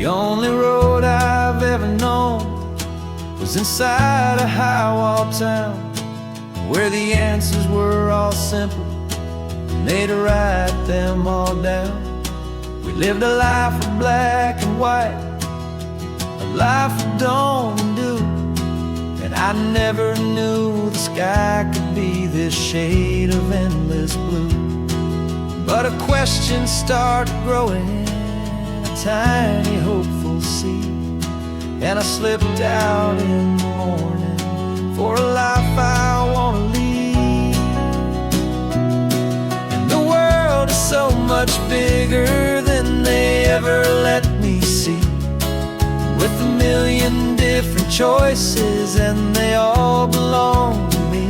The only road I've ever known was inside a high-wall town, where the answers were all simple and they'd write them all down. We lived a life of black and white, a life of dawn and dew, and I never knew the sky could be this shade of endless blue. But a question started growing, a tiny hopeful seed, and I slipped out in the morning for a life I want to lead. And the world is so much bigger than they ever let me see, with a million different choices and they all belong to me.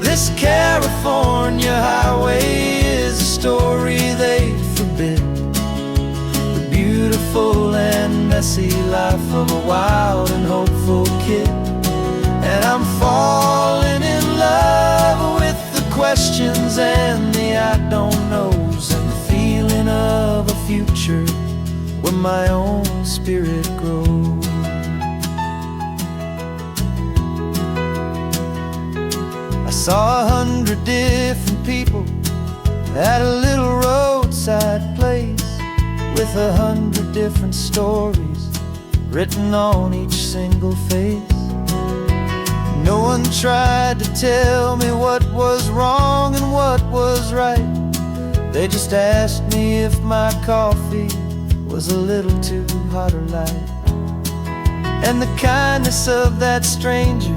This California highway is a story they forbid, the beautiful and messy life of a wild and hopeful kid. And I'm falling in love with the questions and the I don't knows, and the feeling of a future where my own spirit grows. I saw 100 different people at a little roadside place, with 100 different stories written on each single face. No one tried to tell me what was wrong and what was right. They just asked me if my coffee was a little too hot or light. And the kindness of that stranger,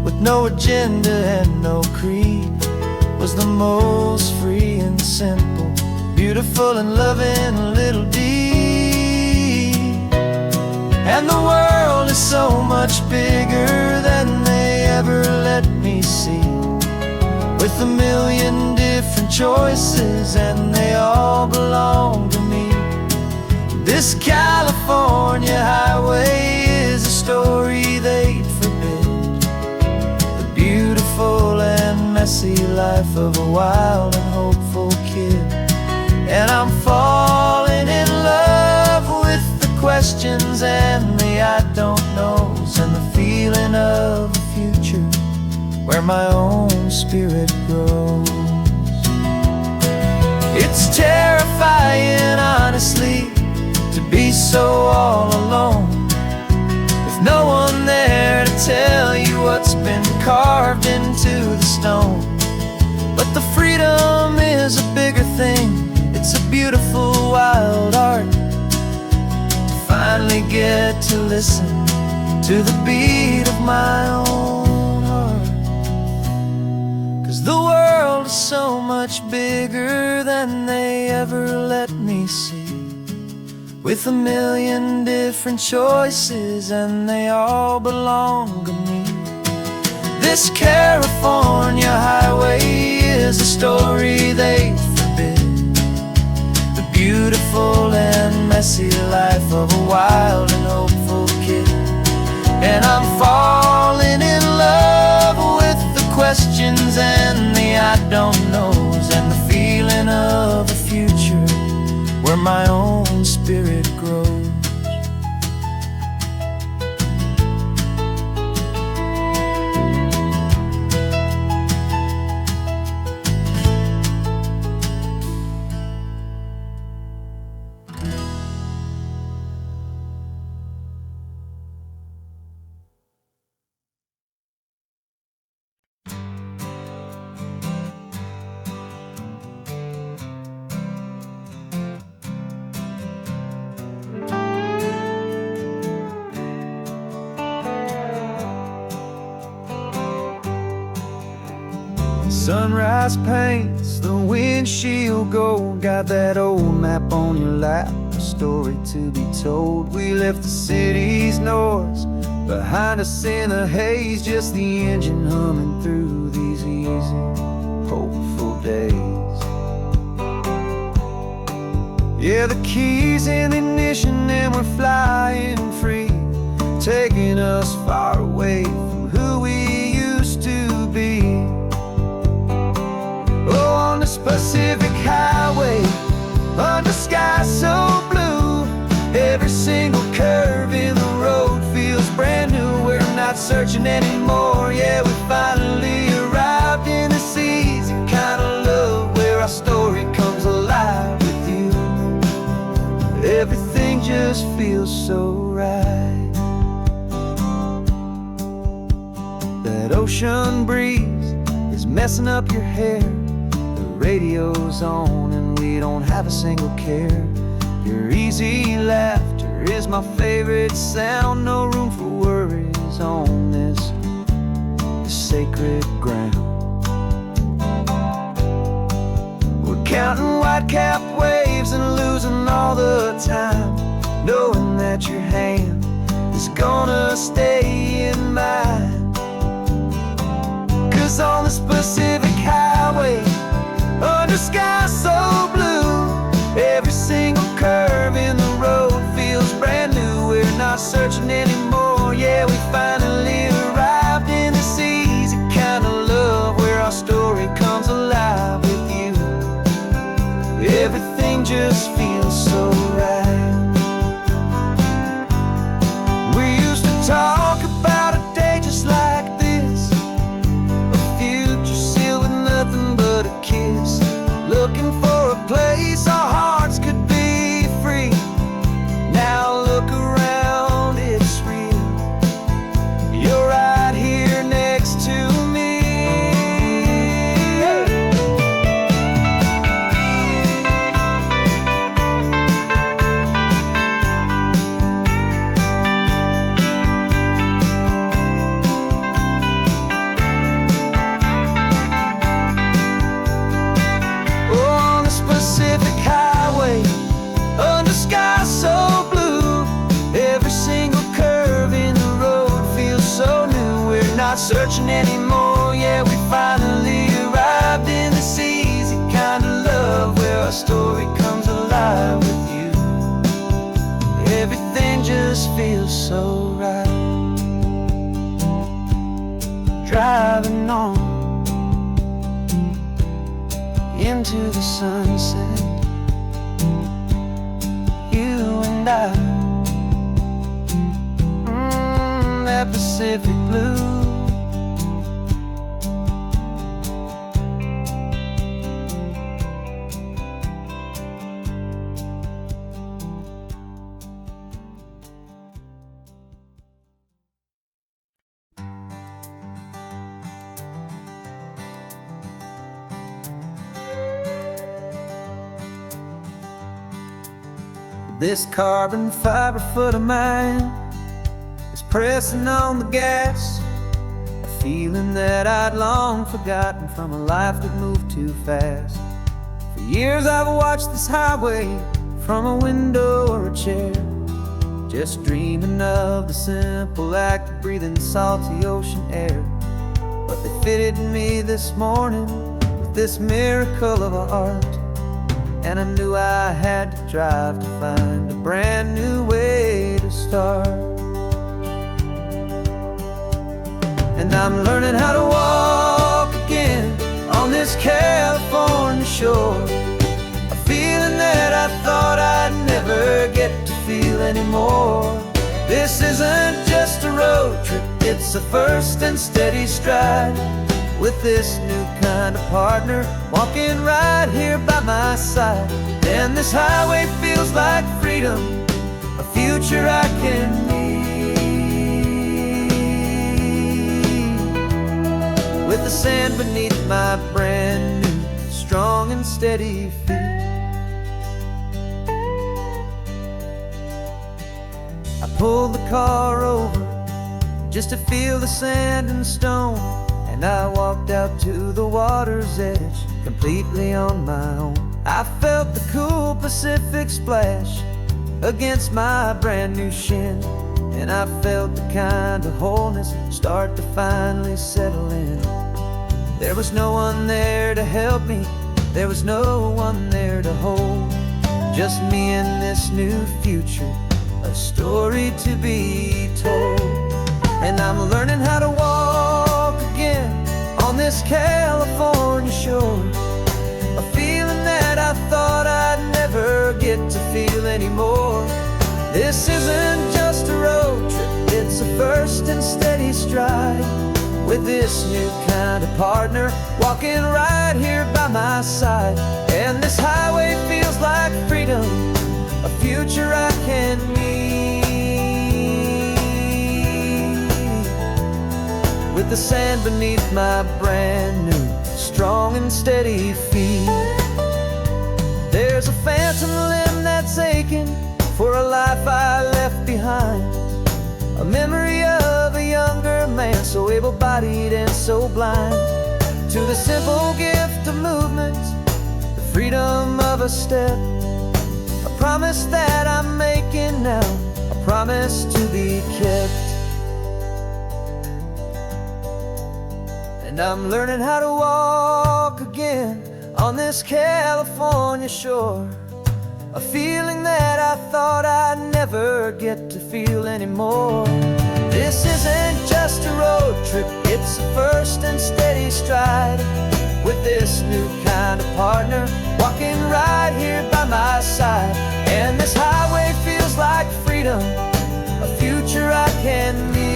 with no agenda and no creed, was the most free and simple, beautiful and loving little deed. And the world is so much bigger than they ever let me see, with a million different choices and they all belong to me. This California highway is a story they'd forbid, the beautiful and messy life of a wild and hopeful kid. And I'm falling in love with the questions and the I don't knows, and the feeling of a future where my own spirit grows. It's terrifying, honestly, to be so all alone, with no one there to tell you what's been carved into the stone. But the freedom is a bigger thing, it's a beautiful wild art, to finally get to listen to the beat of my own heart. 'Cause the world is so much bigger than they ever let me see, with a million different choices and they all belong to me. This California highway is a story they forbid, the beautiful and messy life of a wild and hopeful kid. And I'm falling in love with the questions and the I don't knows, and the feeling of a future where my own spirit grows. Sunrise paints the windshield gold, got that old map on your lap, a story to be told. We left the city's noise behind us in the haze, just the engine humming through these easy, hopeful days. Yeah, the keys in the ignition and we're flying free, taking us far away from who we used to be. Oh, on this Pacific highway, under sky so blue, Every single curve in the road feels brand new. We're not searching anymore. Yeah, we finally arrived in this easy kind of love where our story comes alive with you. Everything just feels so right. That ocean breeze is messing up your hair. The radio's on and we don't have a single care. Your easy laughter is my favorite sound. No room for worries on this sacred ground. We're counting white-capped waves and losing all the time, knowing that your hand is gonna stay in mine. 'Cause on this Pacific highway, under sky so blue, every single curve in the road feels brand new. We're not searching anymore. Yeah, we finally arrived in this easy kind of love where our story comes alive with you. Everything just feels so right. We used to talk about a day just like this, a future sealed with nothing but a kiss, looking for a place our hearts could be free. Now look around, it's real. You're right here next to me. On this Pacific highway, under sky so blue, every single curve in the road feels so new. We're not searching anymore. Yeah, we finally arrived in this easy kind of love where our story comes alive with you. Everything just feels so right. Driving on into the sunset, you and I, that Pacific blue. This carbon fiber foot of mine is pressing on the gas, a feeling that I'd long forgotten from a life that moved too fast. For years I've watched this highway from a window or a chair, just dreaming of the simple act of breathing salty ocean air. But they fitted me this morning with this miracle of art, and I knew I had to drive to find a brand new way to start. And I'm learning how to walk again on this California shore, a feeling that I thought I'd never get to feel anymore. This isn't just a road trip, it's a first and steady stride, with this new kind of partner walking right here by my side. And this highway feels like freedom, a future I can need, with the sand beneath my brand new strong and steady feet. I pulled the car over just to feel the sand and stone, and I walked out to the water's edge completely on my own. I felt the cool Pacific splash against my brand new shin, and I felt the kind of wholeness start to finally settle in. There was no one there to help me, there was no one there to hold, just me and this new future, a story to be told. And I'm learning how to walk again on this California shore, a feeling that I thought I'd never get to feel anymore. This isn't just a road trip, it's a first and steady stride. With this new kind of partner walking right here by my side. And this highway feels like freedom, a future I can meet. With the sand beneath my brand new, strong and steady feet. There's a phantom limb that's aching for a life I left behind. A memory of a younger man, so able-bodied and so blind. To the simple gift of movement, the freedom of a step. A promise that I'm making now, a promise to be kept. And I'm learning how to walk again on this California shore. A feeling that I thought I'd never get to feel anymore. This isn't just a road trip, it's a first and steady stride. With this new kind of partner walking right here by my side. And this highway feels like freedom, a future I can meet.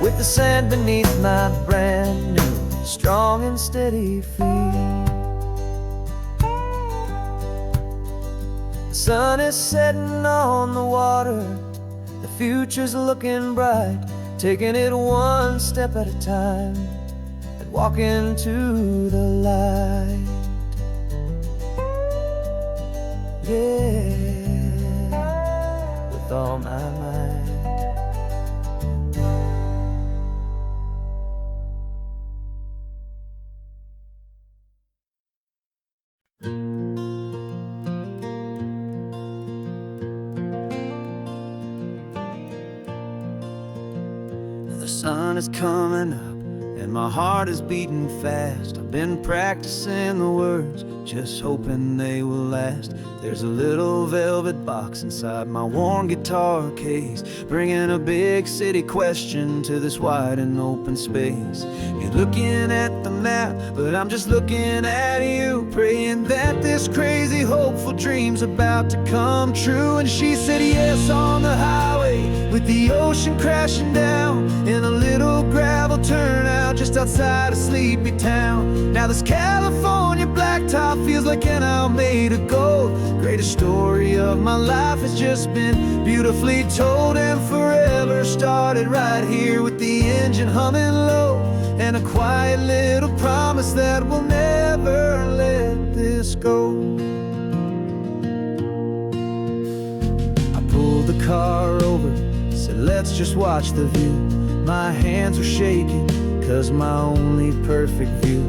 With the sand beneath my brand new, strong and steady feet. The sun is setting on the water, the future's looking bright. Taking it one step at a time and walking to the light. Yeah, with all my might. The sun is coming up and my heart is beating fast. I've been practicing the words, just hoping they will last. There's a little velvet box inside my worn guitar case, bringing a big city question to this wide and open space. You're looking at the map, but I'm just looking at you, praying that this crazy hopeful dream's about to come true. And she said yes on the highway, with the ocean crashing down, in a little gravel turnout just outside of Sleepy Town. Now this California blacktop feels like an hour made of gold. Greatest story of my life has just been beautifully told, and forever started right here with the engine humming low, and a quiet little promise that we'll never let this go. I pulled the car over, said let's just watch the view. My hands were shaking, cause my only perfect view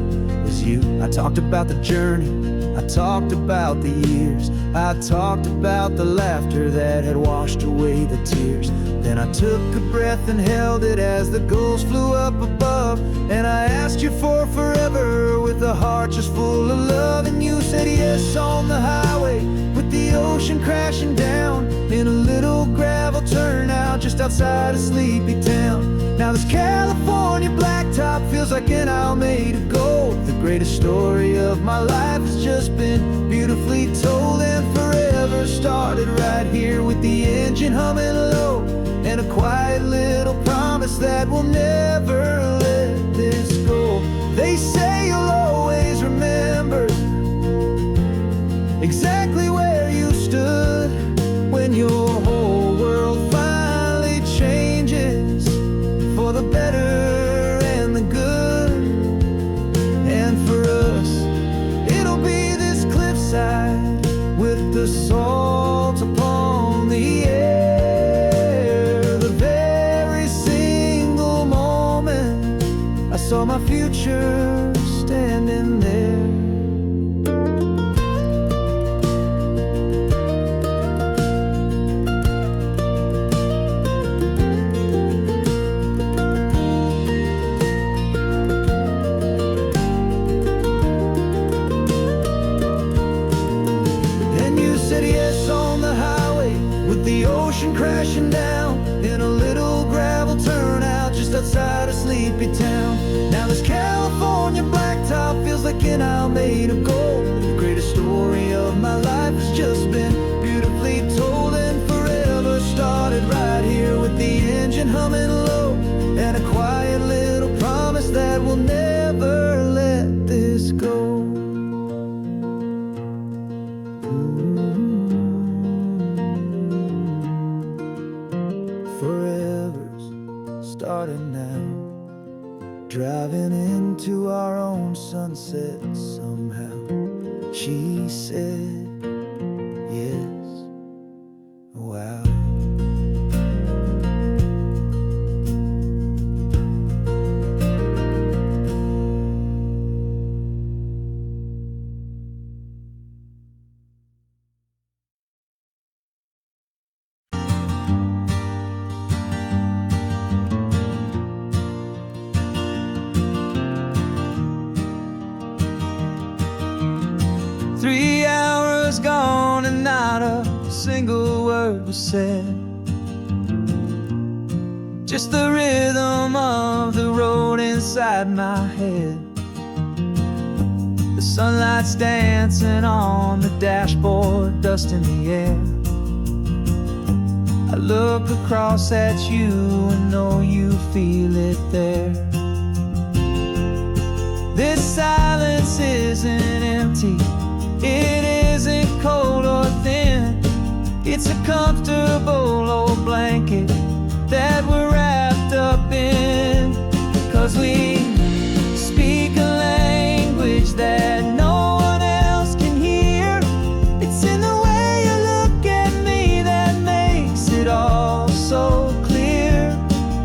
was you. I talked about the journey, I talked about the years, I talked about the laughter that had washed away the tears. Then I took a breath and held it as the gulls flew up above, and I asked you for forever with a heart just full of love. And you said yes on the highway, with the ocean crashing down, in a little gravel turnout just outside of Sleepy Town. Now this California blacktop feels like an hour made of gold. The greatest story of my life has just been beautifully told, and forever started right here with the engine humming low, and a quiet little promise that we'll never let this go. They say you'll always remember exactly where you stood when your whole world finally changes for the better and the good. And for us, it'll be this cliffside with the salt upon the air. The very single moment I saw my future standing there. The ocean crashing down, in a little gravel turnout just outside of Sleepy Town. Now this California blacktop feels like an hour made of gold. The greatest story of my life has just been beautifully told, and forever started right here with the engine humming low, and a quiet little promise that we'll never let this go. Forever's starting now, driving into our own sunset somehow. She said, yes, wow. Three hours gone and not a single word was said. Just the rhythm of the road inside my head. The sunlight's dancing on the dashboard, dust in the air. I look across at you and know you feel it there. This silence isn't empty, it isn't cold or thin. It's a comfortable old blanket that we're wrapped up in. 'Cause we speak a language that no one else can hear. It's in the way you look at me that makes it all so clear.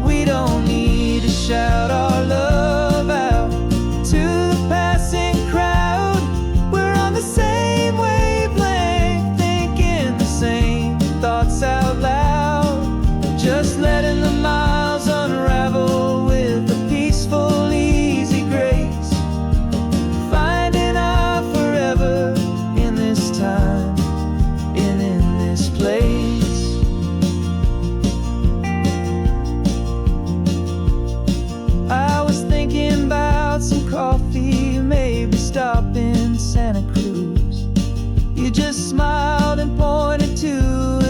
We don't need to shout our love out to the passing crowd. We're on the same wavelength, thinking the same thoughts out loud. Just letting the miles unravel with a peaceful, easy grace. Finding our forever in this time and in this place. I was thinking about some coffee, maybe stop in Santa Cruz. You just smiled and pointed to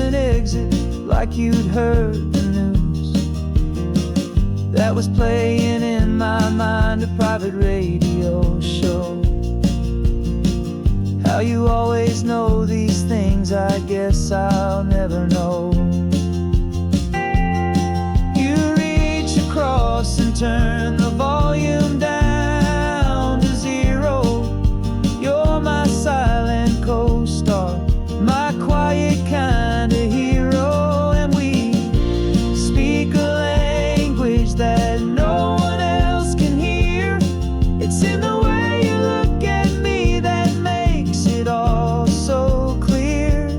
an exit like you'd heard the news. That was playing in my mind, a private radio show. How you always know these things, I guess I'll never know. You reach across and turn the volume down to zero. You're my silent co-star, my quiet kind of hero. And we speak a language that no one else can hear. It's in the way you look at me that makes it all so clear.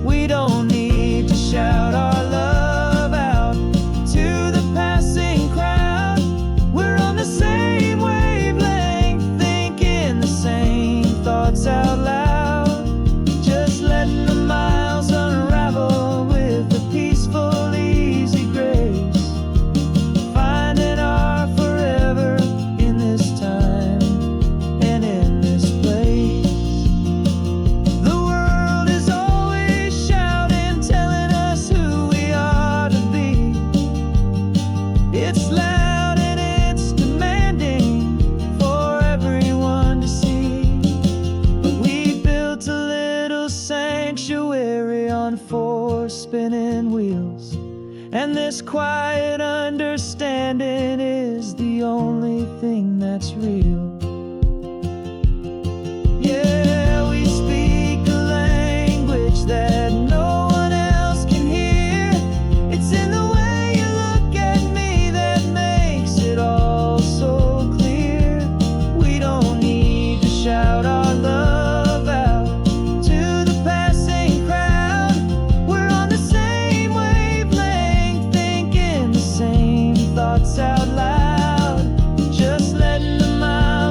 We don't need to shout our love out to the passing crowd. We're on the same wavelength, thinking the same thoughts out loud. Just letting the miles unravel with a peaceful, easy grace. Finding our forever in this time and in this place. The world is always shouting, telling us who we are to be. It's loud and it's demanding for everyone to see. But we built a little sanctuary on four spinning wheels, and this quiet understanding is the only thing that's real. Yeah, we speak a language that no one else can hear. It's in the way you look at me that makes it all so clear. We don't need to shout our love out to the passing crowd. We're on the same wavelength, thinking the same thoughts out loud. Just letting the miles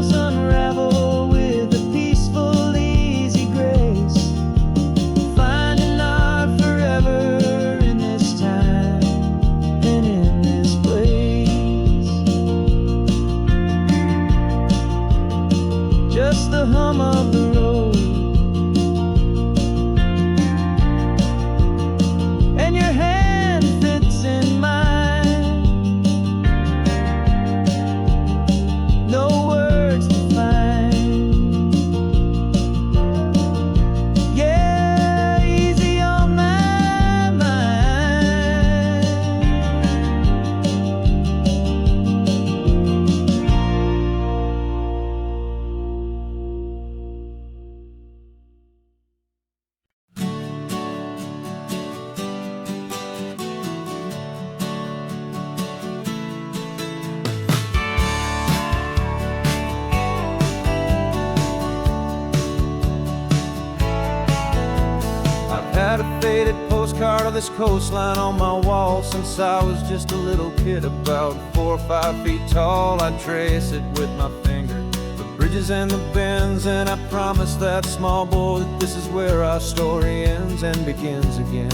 this coastline on my wall since I was just a little kid, about 4 or 5 feet tall. I trace it with my finger, the bridges and the bends, and I promise that small boy that this is where our story ends and begins again.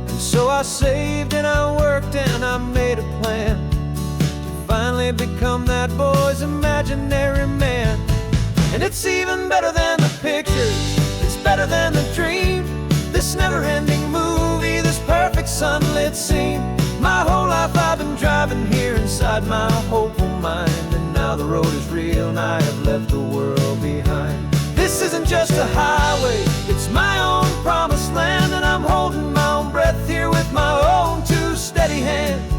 And so I saved and I worked and I made a plan to finally become that boy's imaginary man. And it's even better than the pictures, it's better than the dream, this never-ending movie, this perfect sunlit scene. My whole life I've been driving here inside my hopeful mind, and now the road is real and I have left the world behind. This isn't just a highway, it's my own promised land, and I'm holding my own breath here with my own 2 steady hands.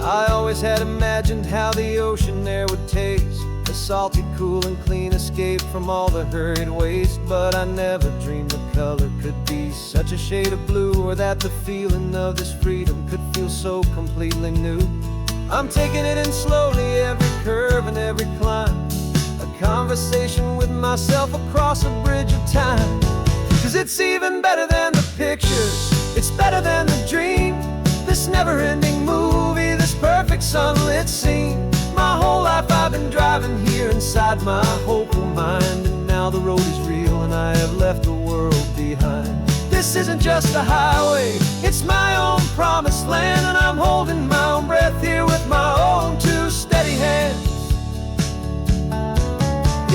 I always had imagined how the ocean air would taste, a salty, cool and clean escape from all the hurried waste. But I never dreamed the color could be such a shade of blue, or that the feeling of this freedom could feel so completely new. I'm taking it in slowly, every curve and every climb, a conversation with myself across a bridge of time. 'Cause it's even better than the pictures, it's better than the dream, this never-ending movie, this perfect sunlit scene. My whole life I've been driving here inside my hopeful mind, and now the road is real and I have left the world behind. This isn't just a highway, it's my own promised land, and I'm holding my own breath here with my own 2 steady hands.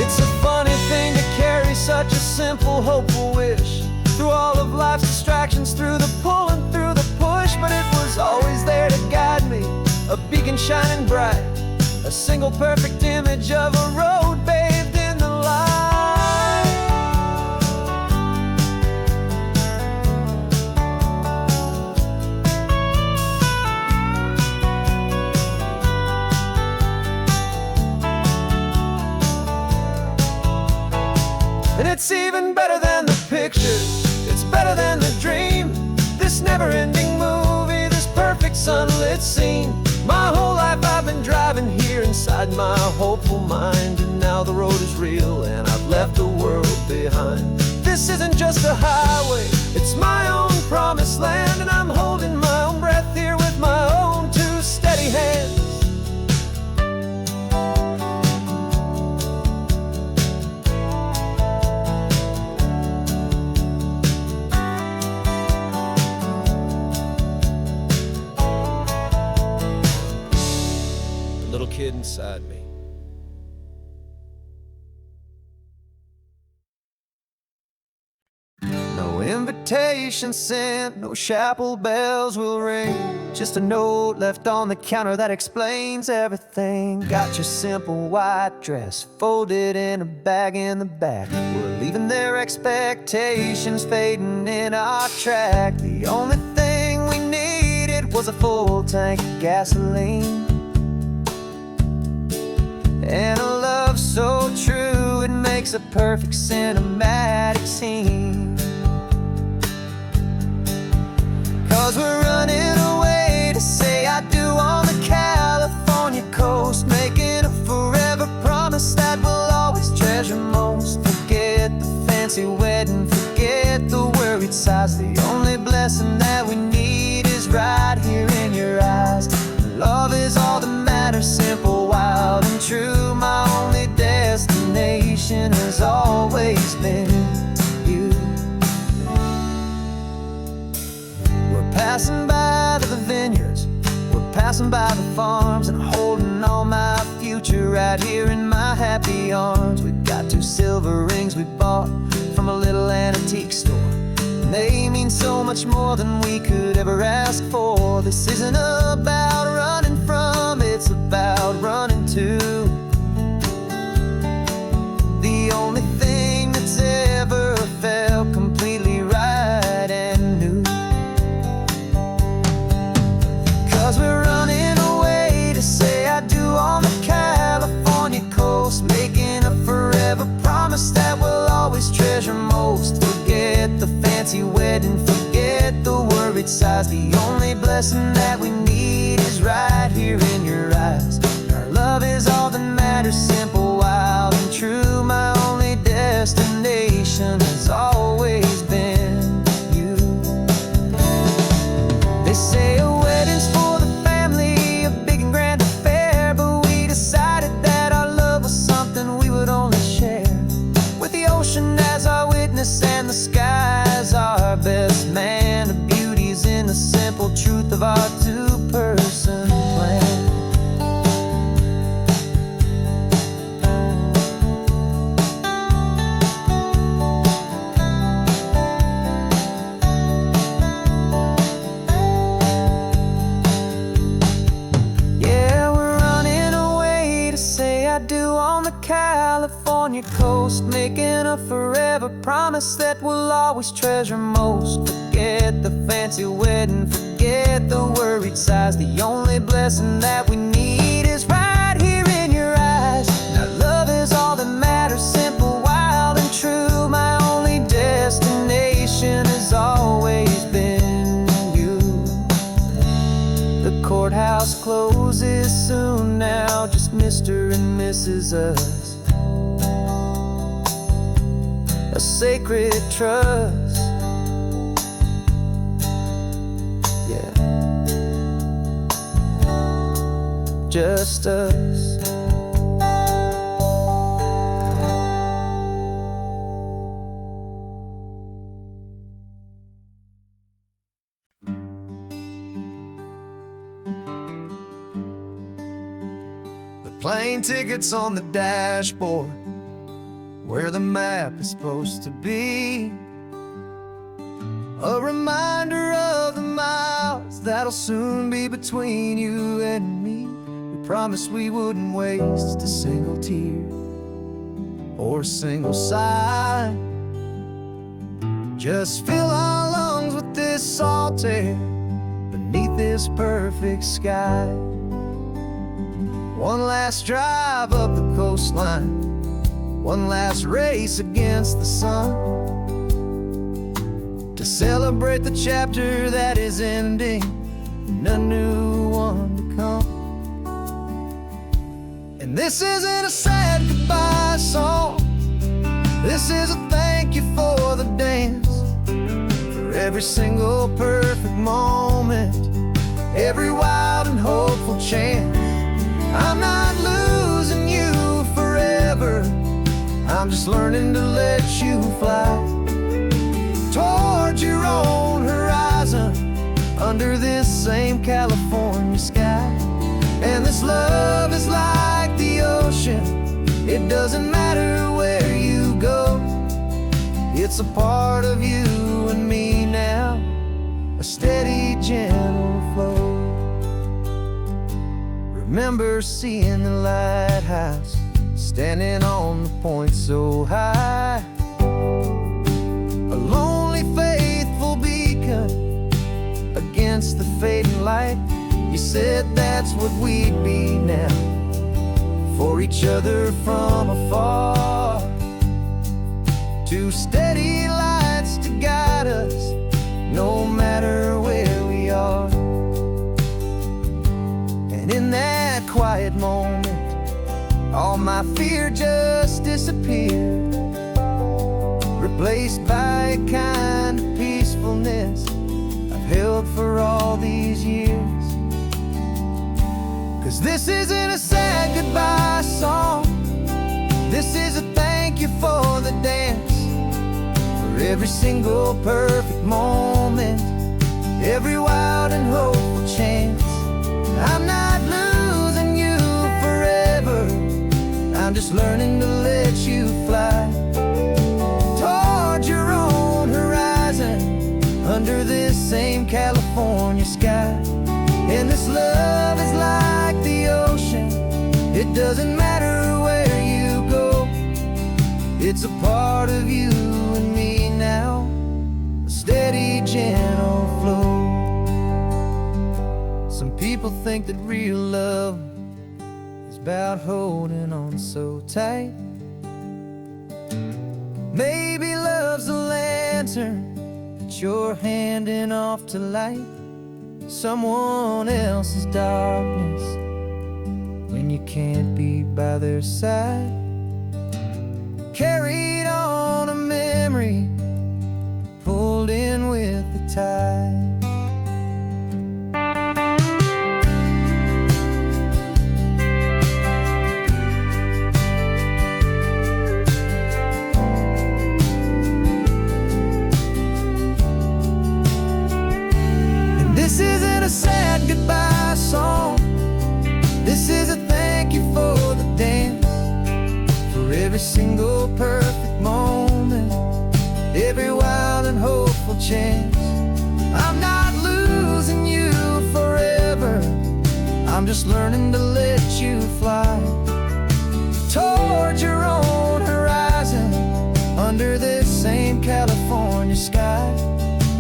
It's a funny thing to carry such a simple, hopeful wish through all of life's distractions, through the pull and through the push. But it was always there to guide me, a beacon shining bright, a single perfect image of a road bathed in the light. And it's even better than the pictures, it's better than the dream, this never-ending movie, this perfect sunlit scene. My whole life I've been driving here inside my hopeful mind, and now the road is real and I've left the world behind. This isn't just a highway, it's my own promised land, and I'm holding my own breath here with my own 2 steady hands. Little kid inside me. No invitation sent, no chapel bells will ring, just a note left on the counter that explains everything. Got your simple white dress folded in a bag in the back. We're leaving their expectations fading in our track. The only thing we needed was a full tank of gasoline, and a love so true it makes a perfect cinematic scene. 'Cause we're running away to say I do on the California coast, making a forever promise that we'll always treasure most. Forget the fancy wedding, forget the worried sighs. The only blessing that we need is right here in your eyes. Love is all that matters, simple, wild and true. My only destination has always been you. We're passing by the vineyards, we're passing by the farms, and holding all my future right here in my happy arms. We've got 2 silver rings we bought from a little antique store, and they mean so much more than we could ever ask for. This isn't about running from, it's about running to. The only thing that's ever felt completely right and new. 'Cause we're running away to say I do on the California coast, making a forever promise that we'll always treasure most. Forget the fancy wedding, forget the worried sighs. The only blessing that we need is right here in your eyes. Our love is all that matters, simple, wild and true. My only ocean as our witness and the sky as our best man. The beauty's in the simple truth of our two-person plan. California coast, making a forever promise that we'll always treasure most. Forget the fancy wedding, forget the worried sighs. The only blessing that we need is right here in your eyes. Now love is all that matters, simple, wild and true. My only destination has always been you. The courthouse closes soon now, just Mr. and Mrs. Us. A sacred trust, yeah, just us. The plane tickets on the dashboard, where the map is supposed to be, a reminder of the miles that'll soon be between you and me. We promised we wouldn't waste a single tear or a single sigh. Just fill our lungs with this salt air beneath this perfect sky. One last drive up the coastline, one last race against the sun, to celebrate the chapter that is ending and a new one to come. And this isn't a sad goodbye song, this is a thank you for the dance, for every single perfect moment, every wild and hopeful chance. I'm not losing you forever, I'm just learning to let you fly towards your own horizon, under this same California sky. And this love is like the ocean, it doesn't matter where you go, it's a part of you and me now, a steady, gentle flow. Remember seeing the lighthouse, standing on the point so high, a lonely, faithful beacon against the fading light. You said that's what we'd be now, for each other from afar. Two steady lights to guide us, no matter where we are. And in that quiet moment, all my fear just disappeared, replaced by a kind of peacefulness I've held for all these years. 'Cause this isn't a sad goodbye song, this is a thank you for the dance, for every single perfect moment, every wild and hopeful chance. I'm not losing you forever, I'm just learning to let you fly towards your own horizon, under this same California sky. And this love is like the ocean, it doesn't matter where you go, it's a part of you and me now, a steady, gentle flow. Some people think that real love is about holding on so tight. Maybe love's a lantern that you're handing off to light someone else's darkness when you can't be by their side. Carried on a memory, pulled in with the tide. just learning to let you fly towards your own horizon under this same California sky.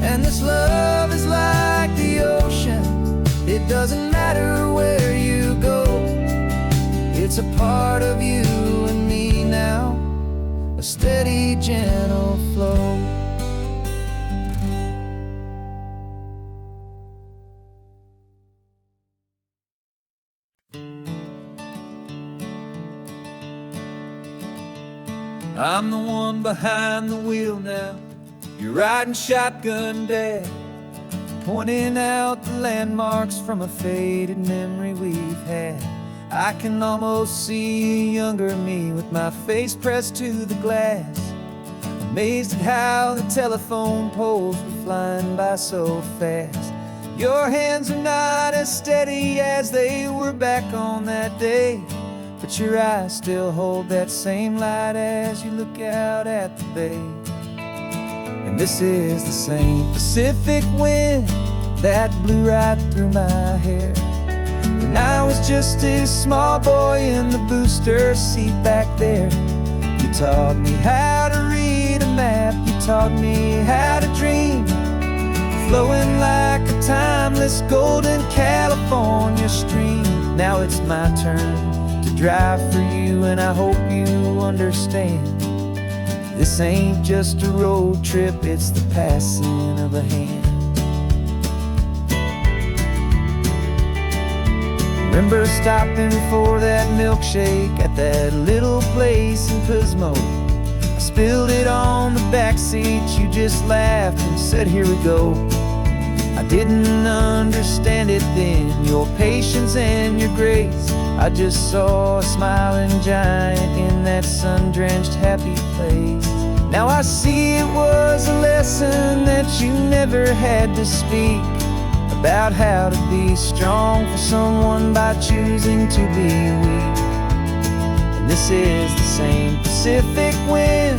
And this love is like the ocean, it doesn't matter where you go. It's a part of you and me now, a steady, gentle flow. I'm the one behind the wheel now, you're riding shotgun, Dad, pointing out the landmarks from a faded memory we've had. I can almost see a younger me with my face pressed to the glass, amazed at how the telephone poles were flying by so fast. Your hands are not as steady as they were back on that day, but your eyes still hold that same light as you look out at the bay. And this is the same Pacific wind that blew right through my hair when I was just a small boy in the booster seat back there. You taught me how to read a map, you taught me how to dream, flowing like a timeless golden California stream. Now it's my turn to drive for you, and I hope you understand. This ain't just a road trip, it's the passing of a hand. Remember stopping for that milkshake at that little place in Pismo? I spilled it on the back seat, you just laughed and said, here we go. I didn't understand it then, your patience and your grace. I just saw a smiling giant in that sun-drenched happy place. Now I see it was a lesson that you never had to speak, about how to be strong for someone by choosing to be weak. And this is the same Pacific wind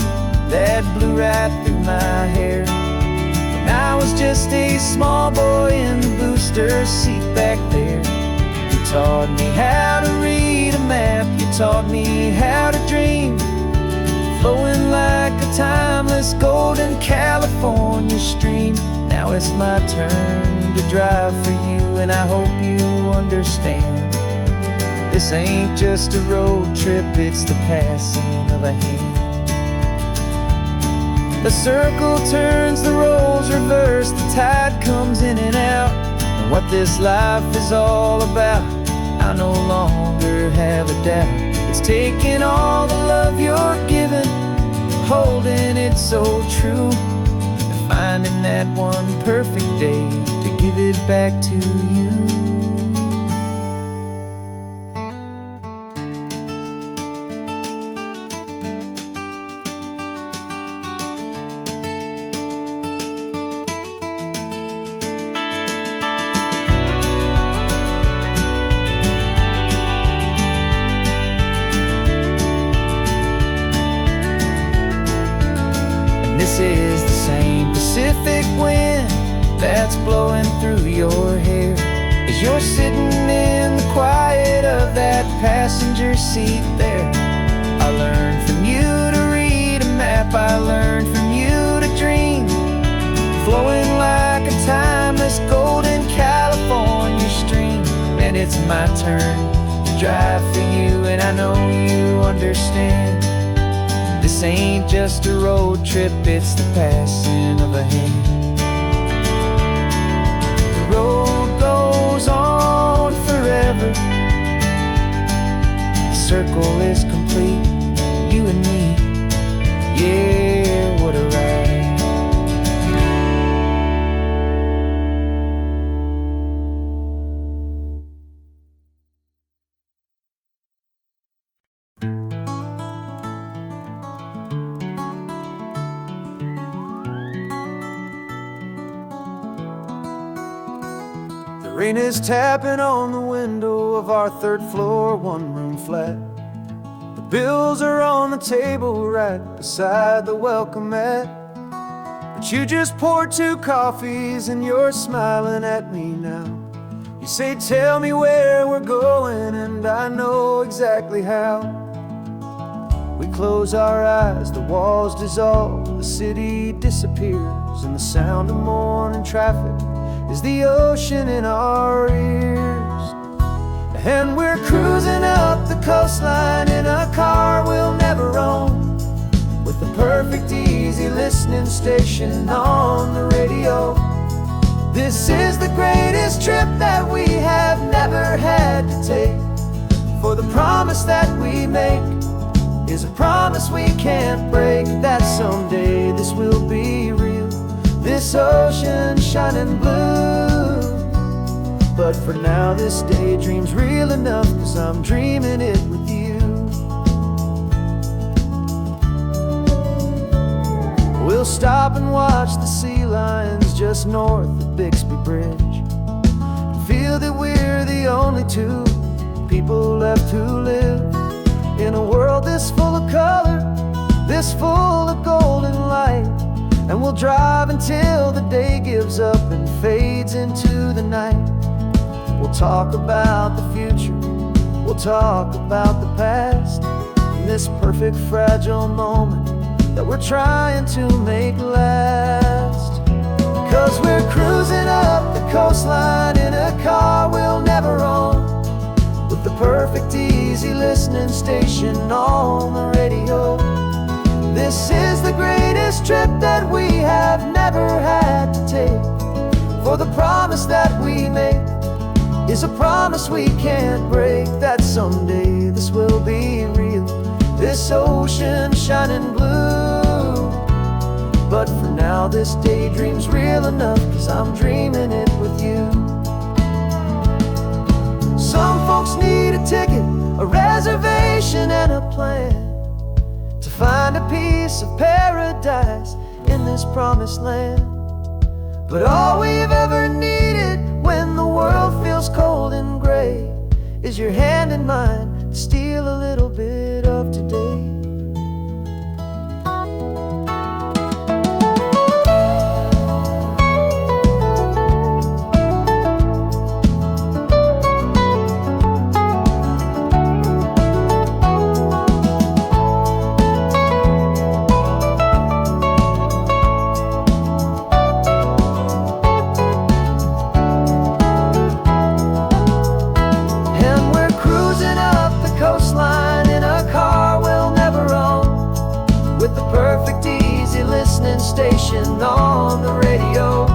that blew right through my hair when I was just a small boy in the booster seat back there. You taught me how to read a map, you taught me how to dream, flowing like a timeless golden California stream. Now it's my turn to drive for you, and I hope you understand. This ain't just a road trip, it's the passing of a hand. The circle turns, the roles reverse, the tide comes in and out. And what this life is all about, I no longer have a doubt. It's taking all the love you're giving, holding it so true, and finding that one perfect day to give it back to you. This is the same Pacific wind that's blowing through your hair as you're sitting in the quiet of that passenger seat there. I learned from you to read a map, I learned from you to dream, flowing like a timeless golden California stream. And it's my turn to drive for you, and I know you understand. This ain't just a road trip, it's the passing of a hand. The road goes on forever, the circle is complete, you and me, yeah, what a ride. Rain is tapping on the window of our third floor, one-room flat. The bills are on the table right beside the welcome mat. But you just poured 2 coffees and you're smiling at me now. You say, tell me where we're going, and I know exactly how. We close our eyes, the walls dissolve, the city disappears, and the sound of morning traffic is the ocean in our ears. And we're cruising up the coastline in a car we'll never own, with the perfect easy listening station on the radio. This is the greatest trip that we have never had to take, for the promise that we make is a promise we can't break, that someday this will be real, this ocean shining blue. But for now this daydream's real enough, 'cause I'm dreaming it with you. We'll stop and watch the sea lions just north of Bixby Bridge, and feel that we're the only two people left who live in a world this full of color, this full of golden light. And we'll drive until the day gives up and fades into the night. We'll talk about the future, we'll talk about the past, in this perfect fragile moment that we're trying to make last. 'Cause we're cruising up the coastline in a car we'll never own, with the perfect easy listening station on the radio. This is the greatest trip that we have never had to take, for the promise that we make is a promise we can't break, that someday this will be real, this ocean shining blue. But for now this daydream's real enough, 'cause I'm dreaming it with you. Some folks need a ticket, a reservation and a plan to find a piece of paradise in this promised land. But all we've ever needed when the world feels cold and gray is your hand in mine to steal a little bit of today. Station on the radio.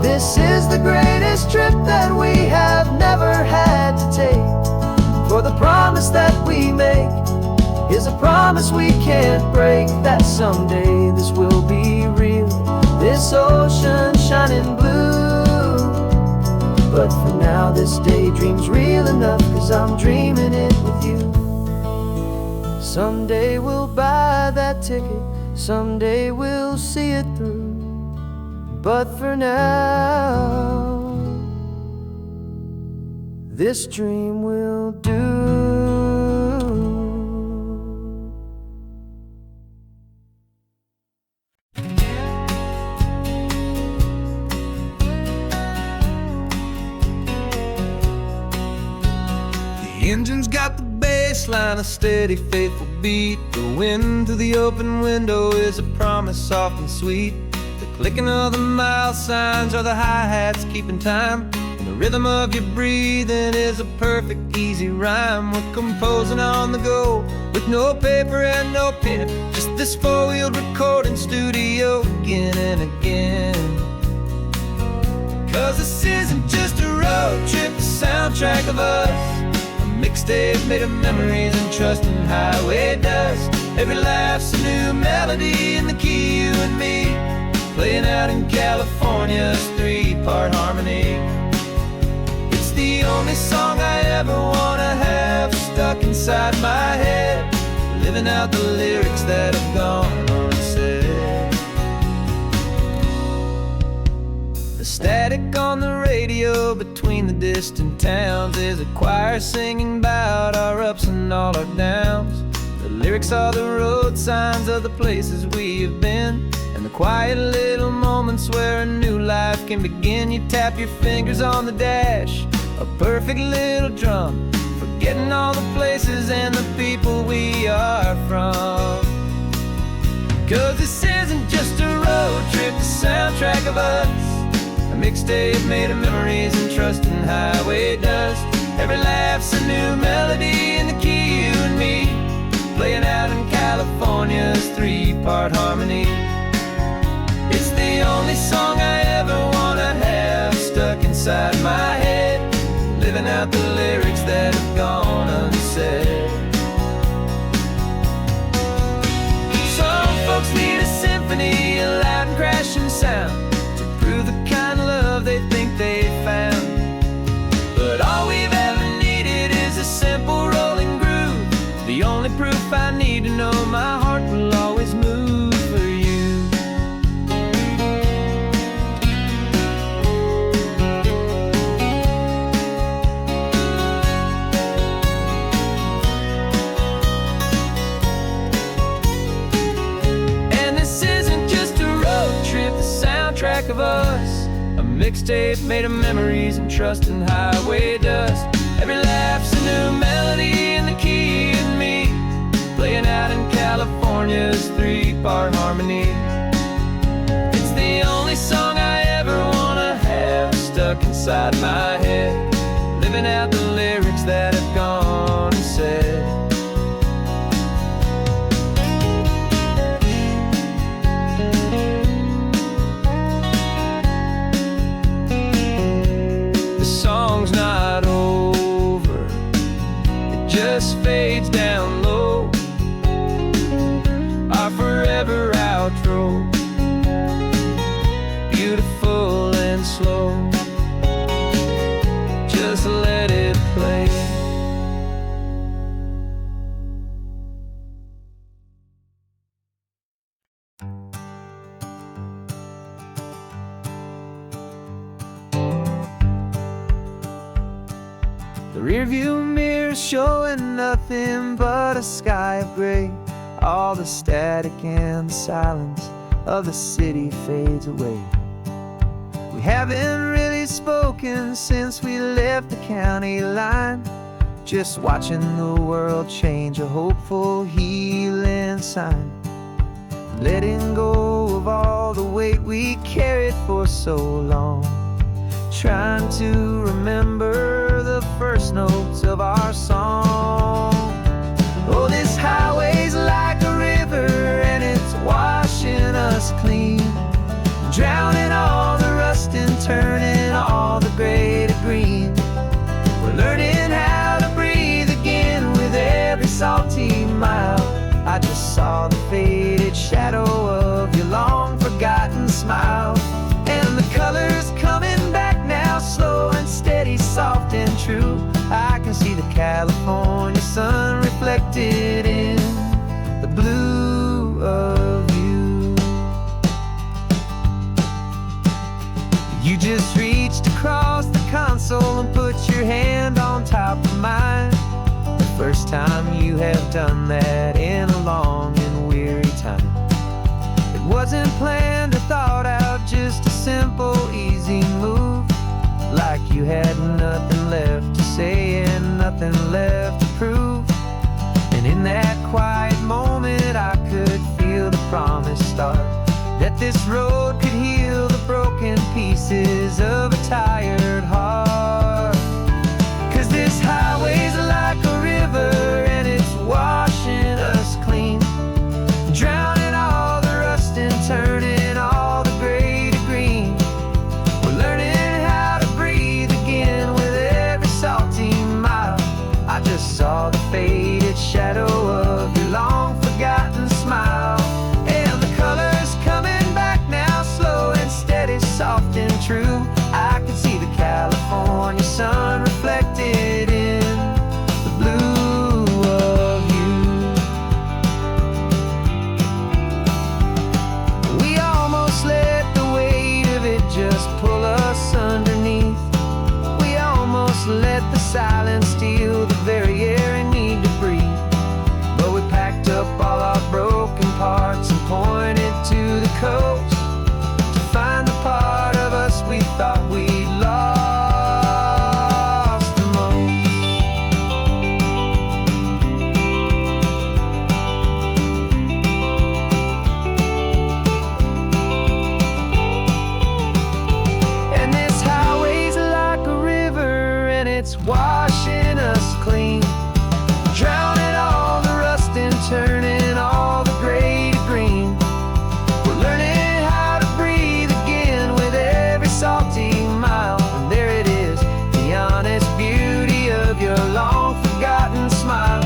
This is the greatest trip that we have never had to take, for the promise that we make is a promise we can't break, that someday this will be real, this ocean shining blue. But for now this daydream's real enough, 'cause I'm dreaming it with you. Someday we'll buy that ticket, someday we'll see it through, but for now this dream will do. The engine's got the baseline, a steady, faithful beat. The wind through the open window is a promise soft and sweet. The clicking of the mile signs are the hi-hats keeping time, and the rhythm of your breathing is a perfect, easy rhyme. We're composing on the go with no paper and no pen, just this four-wheeled recording studio again and again. 'Cause this isn't just a road trip, the soundtrack of us, mixtape made of memories and trust in highway dust. Every laugh's a new melody in the key, you and me, playing out in California's three-part harmony. It's the only song I ever wanna have stuck inside my head, living out the lyrics that have gone unsaid. The static on the radio between the distant towns is a choir singing about our ups and all our downs. The lyrics are the road signs of the places we have been, and the quiet little moments where a new life can begin. You tap your fingers on the dash, a perfect little drum, forgetting all the places and the people we are from. 'Cause this isn't just a road trip, the soundtrack of us, a mixtape made of memories and trust in highway dust. Every laugh's a new melody in the key, you and me, playing out in California's three-part harmony. It's the only song I ever wanna have stuck inside my head, living out the lyrics that have gone unsaid. Some folks need a symphony, a loud and crashing sound, to prove the kind of love they think they found. But all we've ever needed is a simple rolling groove, the only proof I need to know my heart will always move for you. And this isn't just a road trip, the soundtrack of us, a mixtape made of memories and trust in highway dust. Every laugh's a new melody in the key and me, playing out in California's three-part harmony. It's the only song I ever wanna have stuck inside my head, living out the lyrics that have gone unsaid. The song's not over, it just fades down low, our forever outro, beautiful and slow. Just let it play. The rearview mirror showing nothing but a sky of gray. All the static and the silence of the city fades away. We haven't really spoken since we left the county line, just watching the world change, a hopeful healing sign. Letting go of all the weight we carried for so long, trying to remember the first notes of our song. Oh, this highway's like a river and it's washing us clean, drowning all the rust and turning all the gray to green. We're learning how to breathe again with every salty mile. I just saw the faded shadow of your long forgotten smile, and the colors coming back now, slow and steady, soft and true. I can see the California sun reflected in the blue of you. You just reached across the console and put your hand on top of mine, the first time you have done that in a long and weary time. It wasn't planned or thought out, just a simple, easy move, like you had nothing left to say and nothing left to prove. And in that quiet moment I could feel the promise start, that this road could heal the broken pieces of a tired heart. 'Cause this highway's like a river and it's washing us clean, drowning all the rust and turning all the gray to green. We're learning how to breathe again with every salty mile. I just saw the faded shadow of your long forgotten smile, and the colors coming back now, slow and steady, soft and true. I can see the California sun reflected in the blue of you. We almost let the weight of it just pull us underneath. We almost let the silence steal the very air I need to breathe. But we packed coast to find the part of us we thought we lost the most. And this highway's like a river, and it's washing us clean, drowning all the rust and turning all the gray to green. We're learning how to breathe again with every salty mile. And there it is, the honest beauty of your long forgotten smile.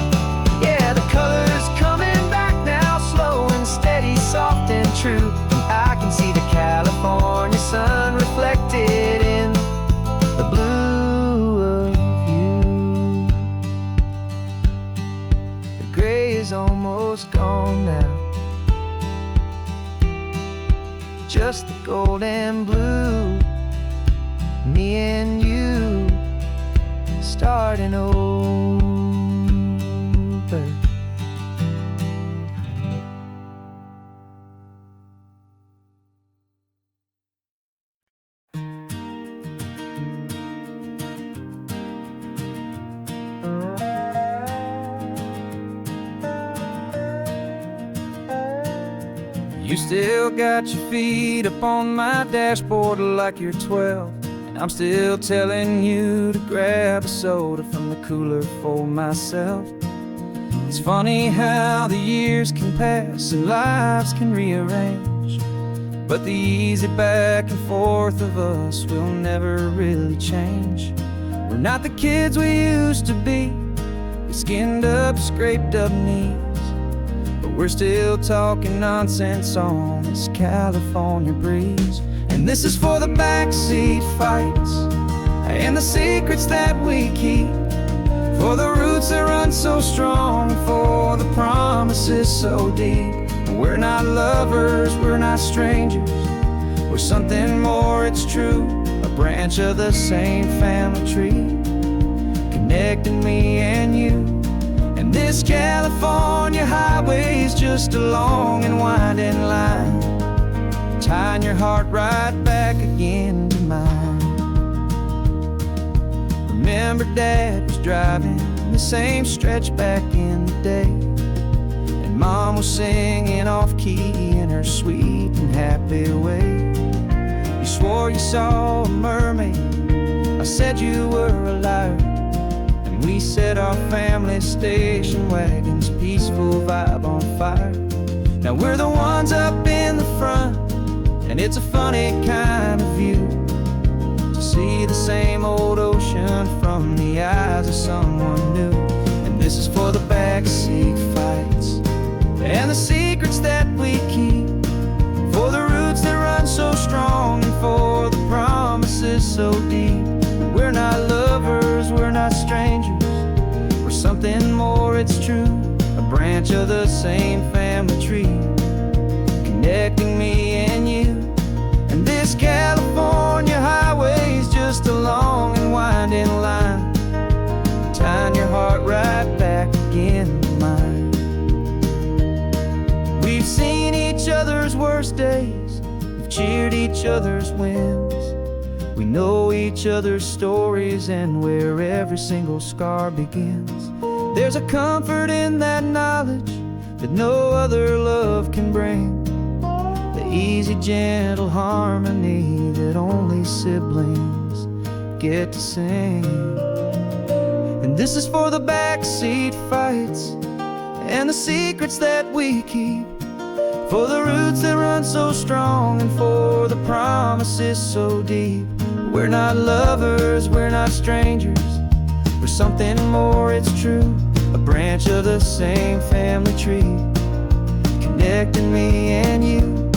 Yeah, the color's coming back now, slow and steady, soft and true. And I can see the California sun reflected in the blue of you. The gray is almost gone now, just the gold and blue. Me and you starting over. You still got your feet up on my dashboard like you're 12, and I'm still telling you to grab a soda from the cooler for myself. It's funny how the years can pass and lives can rearrange, but the easy back and forth of us will never really change. We're not the kids we used to be, with skinned up, scraped up knees, but we're still talking nonsense on this California breeze. And this is for the backseat fights and the secrets that we keep, for the roots that run so strong, for the promises so deep. We're not lovers, we're not strangers, we're something more, it's true. A branch of the same family tree, connecting me and you. And this California highway is just a long and winding line, tying your heart right back again to mine. Remember Dad was driving the same stretch back in the day, and Mom was singing off-key in her sweet and happy way. You swore you saw a mermaid, I said you were a liar, and we set our family station wagon's peaceful vibe on fire. Now we're the ones up in the front, and it's a funny kind of view to see the same old ocean from the eyes of someone new. And this is for the backseat fights and the secrets that we keep, for the roots that run so strong and for the promises so deep. We're not lovers, we're not strangers, we're something more, it's true. A branch of the same family tree, connecting me and you. And this California highway is just a long and winding line, tying your heart right back again to mine. We've seen each other's worst days, we've cheered each other's wins, we know each other's stories and where every single scar begins. There's a comfort in that knowledge that no other love can bring, the easy, gentle harmony that only siblings get to sing. And this is for the backseat fights and the secrets that we keep, for the roots that run so strong and for the promises so deep. We're not lovers, we're not strangers, we're something more, it's true. A branch of the same family tree, connecting me and you.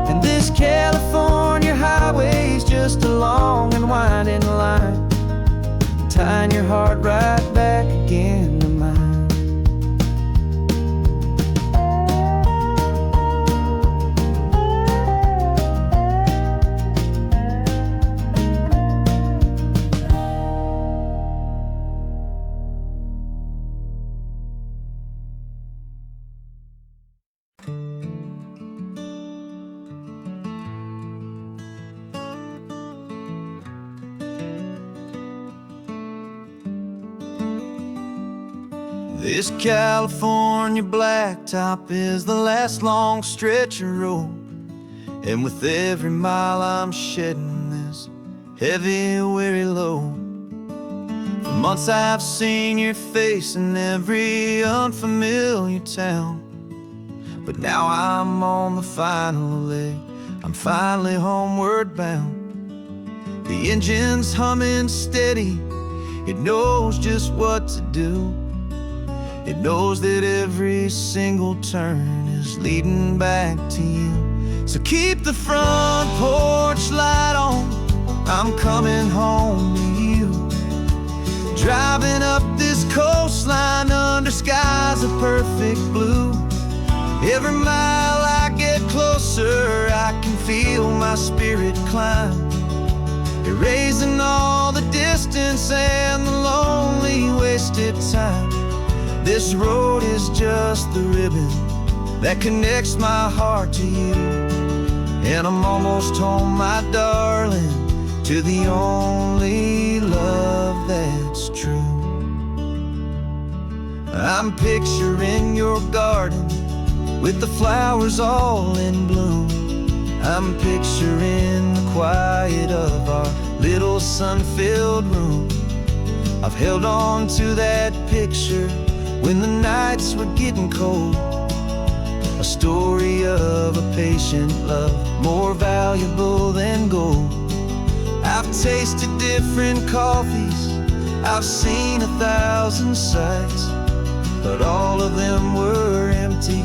And this California highway is just a long and winding line, tying your heart right back again to mine. This California blacktop is the last long stretch of road, and with every mile I'm shedding this heavy, weary load. For months I've seen your face in every unfamiliar town, but now I'm on the final leg, I'm finally homeward bound. The engine's humming steady, it knows just what to do. It knows that every single turn is leading back to you. So keep the front porch light on, I'm coming home to you. Driving up this coastline under skies of perfect blue. Every mile I get closer, I can feel my spirit climb, erasing all the distance and the lonely wasted time. This road is just the ribbon that connects my heart to you, and I'm almost home, my darling, to the only love that's true. I'm picturing your garden with the flowers all in bloom. I'm picturing the quiet of our little sun-filled room. I've held on to that picture when the nights were getting cold, a story of a patient love more valuable than gold. I've tasted different coffees, I've seen 1,000 sights, but all of them were empty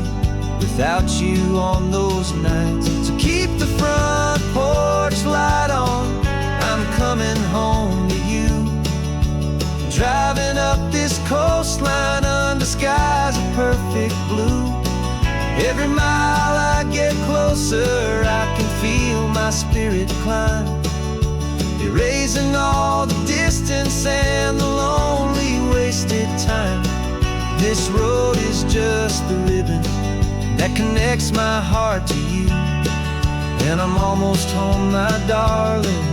without you on those nights. So keep the front porch light on, I'm coming home to you. Driving up this coastline under skies of perfect blue. Every mile I get closer, I can feel my spirit climb, erasing all the distance and the lonely wasted time. This road is just the ribbon that connects my heart to you, and I'm almost home, my darling,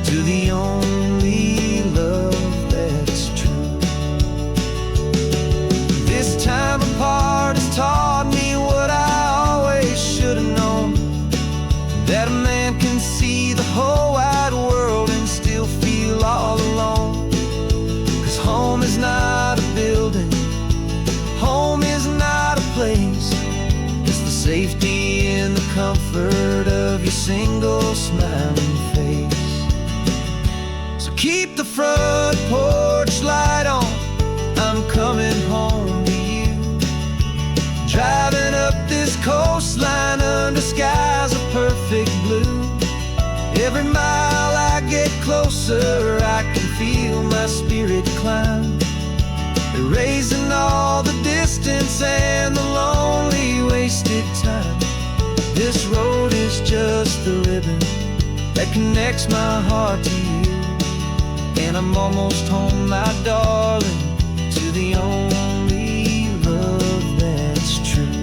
to the only love that's true. This time apart has taught me what I always should have known, that a man can see the whole wide world and still feel all alone. 'Cause home is not a building, home is not a place, it's the safety and the comfort of your single smiling face. So keep the front porch light on, I'm coming home to you. Driving up this coastline under skies of perfect blue. Every mile I get closer, I can feel my spirit climb, erasing all the distance and the lonely wasted time. This road is just the ribbon that connects my heart to you, and I'm almost home, my darling, to the only love that's true.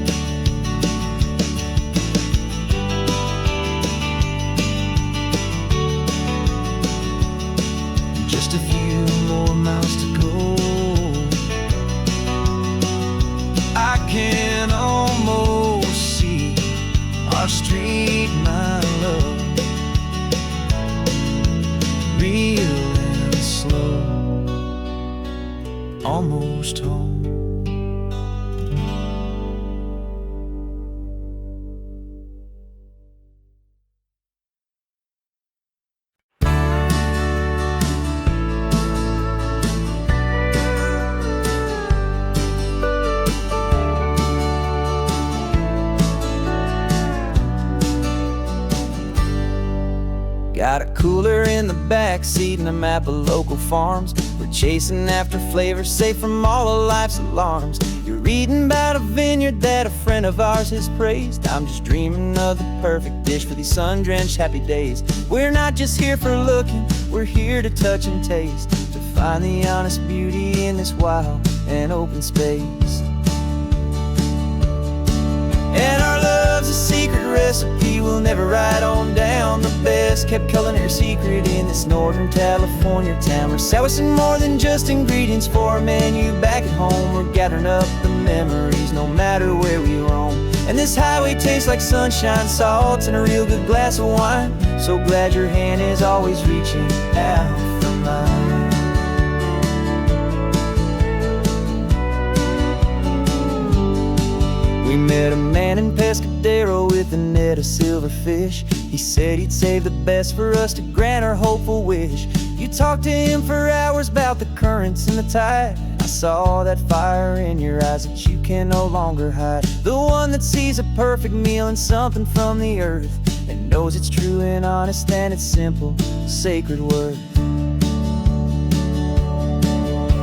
Just a few more miles to go, I can almost see our street, my love, real and slow, almost home. Got a cooler in the back seat and a map of local farms. We're chasing after flavors safe from all of life's alarms. You're reading about a vineyard that a friend of ours has praised. I'm just dreaming of the perfect dish for these sun-drenched happy days. We're not just here for looking, we're here to touch and taste, to find the honest beauty in this wild and open space. And our love's a secret recipe we'll never write on down. The best best kept culinary secret in this Northern California town. We're selling more than just ingredients for a menu back at home. We're gathering up the memories no matter where we roam. And this highway tastes like sunshine, salt, and a real good glass of wine. So glad your hand is always reaching out for mine. We met a man in Pescadero with a net of silverfish. He said he'd save the best for us to grant our hopeful wish. You talked to him for hours about the currents and the tide. I saw that fire in your eyes that you can no longer hide. The one that sees a perfect meal in something from the earth, and knows it's true and honest and it's simple, sacred word.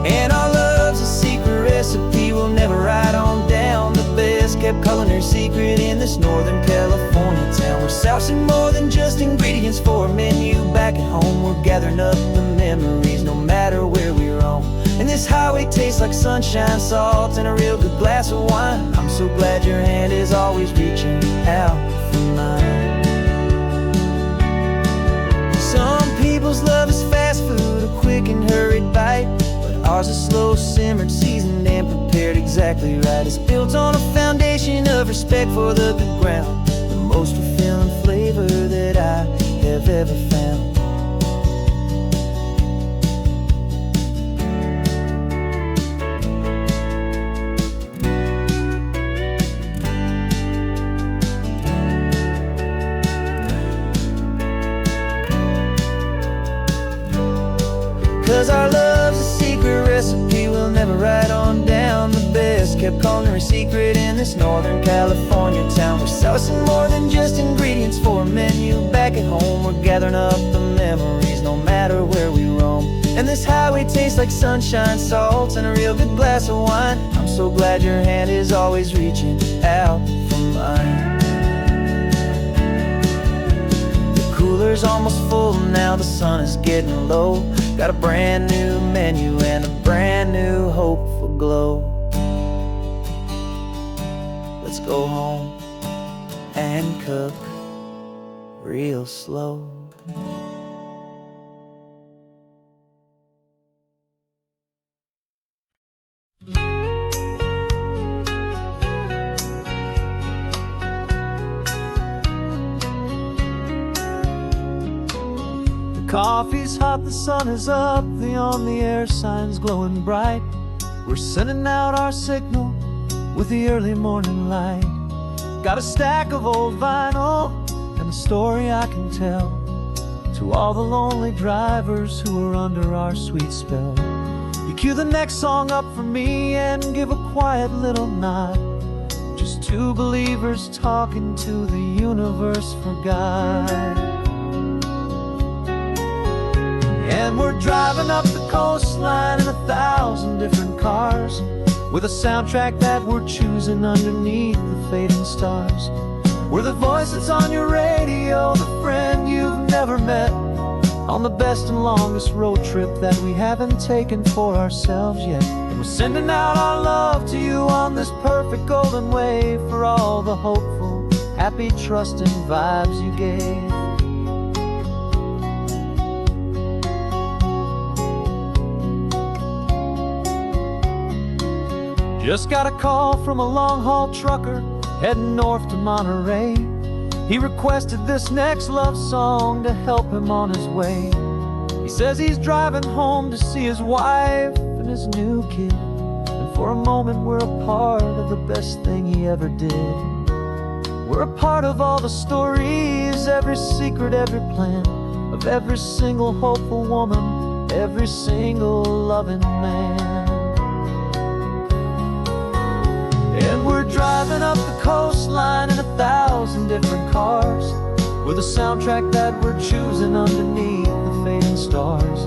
And our love's a secret recipe we'll never write on down. The best kept culinary secret in this Northern California town. We're sourcing more than just ingredients for a menu back at home. We're gathering up the memories no matter where we roam. And this highway tastes like sunshine, salt, and a real good glass of wine. I'm so glad your hand is always reaching out for mine. Some people's love is fast food, a quick and hurried bite, but ours is slow simmered, seasoned, and prepared exactly right. It's built on a foundation of respect for the good ground, the most fulfilling flavor that I have ever found. 'Cause our love's a secret recipe we'll never write on down. The best kept culinary secret in this Northern California town. We're sourcing more than just ingredients for a menu back at home. We're gathering up the memories no matter where we roam. And this highway tastes like sunshine, salt, and a real good glass of wine. I'm so glad your hand is always reaching out for mine. The cooler's almost full now, the sun is getting low. Got a brand new menu and a brand new hopeful glow. Let's go home and cook real slow. Coffee's hot, the sun is up, the on-the-air sign's glowing bright. We're sending out our signal with the early morning light. Got a stack of old vinyl and a story I can tell to all the lonely drivers who are under our sweet spell. You cue the next song up for me and give a quiet little nod. Just two believers talking to the universe for God. And we're driving up the coastline in 1,000 different cars, with a soundtrack that we're choosing underneath the fading stars. We're the voice that's on your radio, the friend you've never met, on the best and longest road trip that we haven't taken for ourselves yet. And we're sending out our love to you on this perfect golden wave, for all the hopeful, happy, trusting vibes you gave. Just got a call from a long-haul trucker heading north to Monterey. He requested this next love song to help him on his way. He says he's driving home to see his wife and his new kid, and for a moment we're a part of the best thing he ever did. We're a part of all the stories, every secret, every plan, of every single hopeful woman, every single loving man. And we're driving up the coastline in 1,000 different cars, with a soundtrack that we're choosing underneath the fading stars.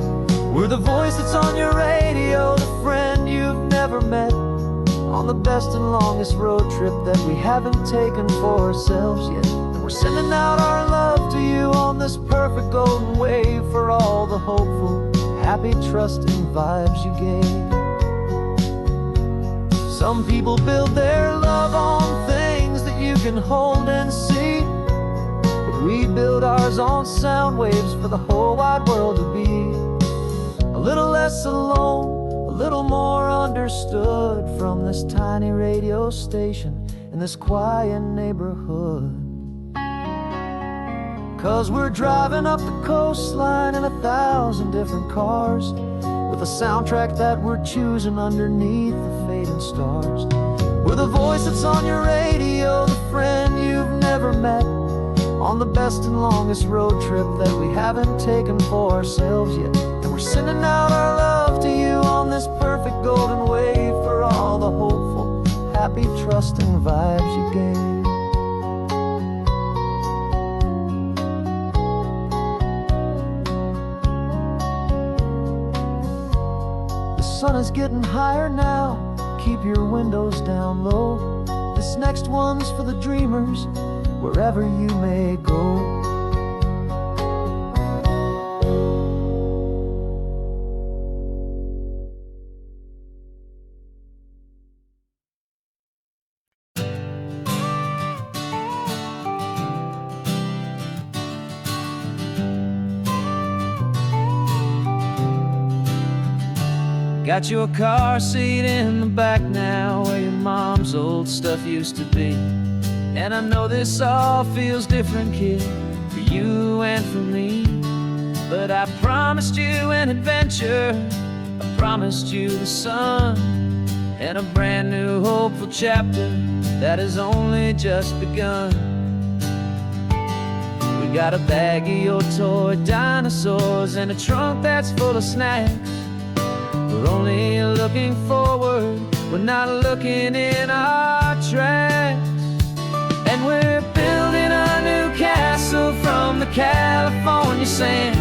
We're the voice that's on your radio, the friend you've never met, on the best and longest road trip that we haven't taken for ourselves yet. And we're sending out our love to you on this perfect golden wave, for all the hopeful, happy, trusting vibes you gave. Some people build their love on things that you can hold and see, but We build ours on sound waves for the whole wide world to be a little less alone, a little more understood from this tiny radio station in this quiet neighborhood. 'Cause we're driving up the coastline in 1,000 different cars, with a soundtrack that we're choosing underneath the fading stars. We're the voice that's on your radio, the friend you've never met, on the best and longest road trip that we haven't taken for ourselves yet. And we're sending out our love to you on this perfect golden wave for all the hopeful, happy, trusting vibes you gave. The sun is getting higher now, keep your windows down low. This next one's for the dreamers, wherever you may go. Got your car seat in the back now, where your mom's old stuff used to be. And I know this all feels different, kid, for you and for me. But I promised you an adventure, I promised you the sun, and a brand new hopeful chapter that has only just begun. We got a bag of your toy dinosaurs and a trunk that's full of snacks. We're only looking forward, we're not looking in our tracks. And we're building a new castle from the California sand,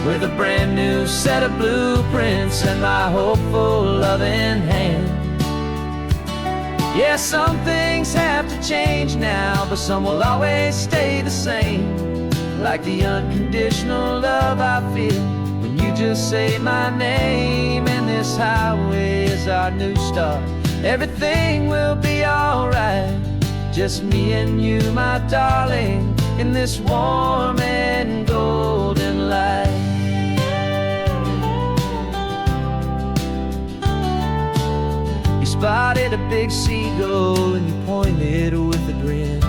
with a brand new set of blueprints and my hopeful loving hand. Yeah, some things have to change now, but some will always stay the same. Like the unconditional love I feel when you just say my name. And this highway is our new start, everything will be alright. Just me and you, my darling, in this warm and golden light. You spotted a big seagull and you pointed with a grin.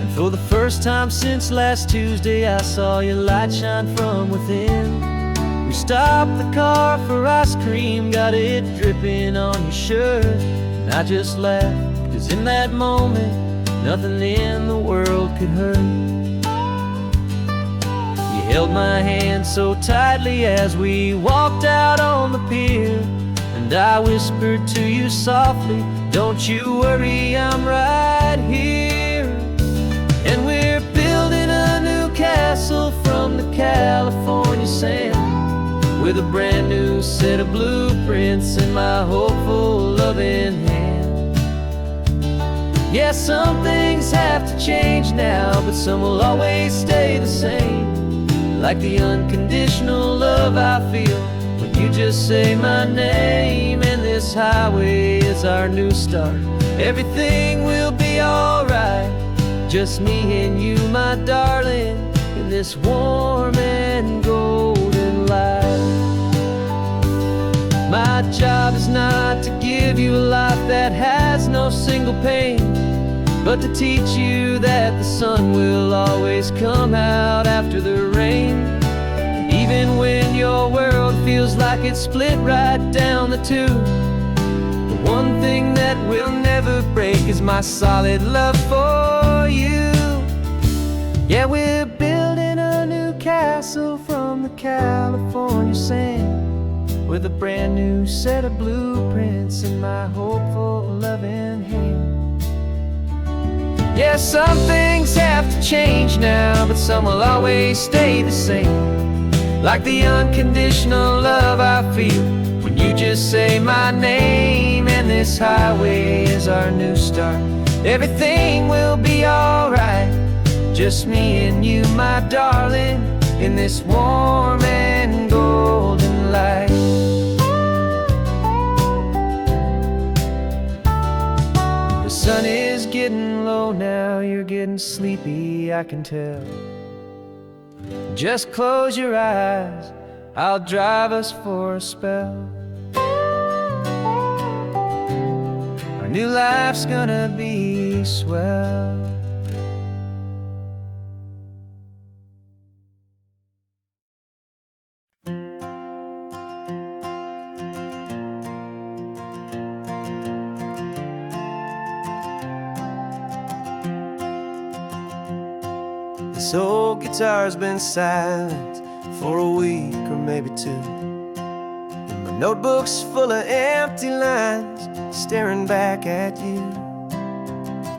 And for the first time since last Tuesday, I saw your light shine from within. We stopped the car for ice cream, got it dripping on your shirt. And I just laughed, 'cause in that moment, nothing in the world could hurt. You held my hand so tightly as we walked out on the pier, and I whispered to you softly, don't you worry, I'm right here. And we're building a new castle from the California sand, with a brand new set of blueprints in my hopeful loving hand. Yeah, some things have to change now, but some will always stay the same. Like the unconditional love I feel when you just say my name. And this highway is our new start, everything will be alright. Just me and you, my darling, in this warm and golden light. My job is not to give you a life that has no single pain, but to teach you that the sun will always come out after the rain. And even when your world feels like it's split right down the two, the one thing that will never break is my solid love for you. Yeah, we're building a new castle from the California sand, with a brand new set of blueprints in my hopeful loving hand. Yeah, some things have to change now, but some will always stay the same. Like the unconditional love I feel when you just say my name. And this highway is our new start, everything will be alright. Just me and you, my darling, in this warm and golden light. The sun is getting getting low now, you're getting sleepy, I can tell. Just close your eyes, I'll drive us for a spell. Our new life's gonna be swell. This old guitar's been silent for a week or maybe two, and my notebook's full of empty lines staring back at you.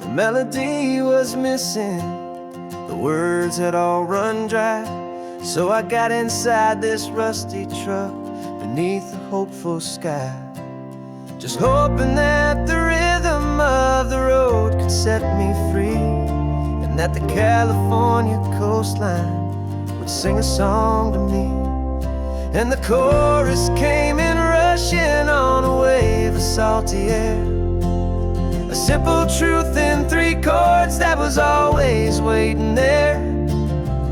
The melody was missing, the words had all run dry, so I got inside this rusty truck beneath the hopeful sky, just hoping that the rhythm of the road could set me free, and that the California coastline would sing a song to me. And the chorus came in rushing on a wave of salty air, a simple truth in 3 chords that was always waiting there.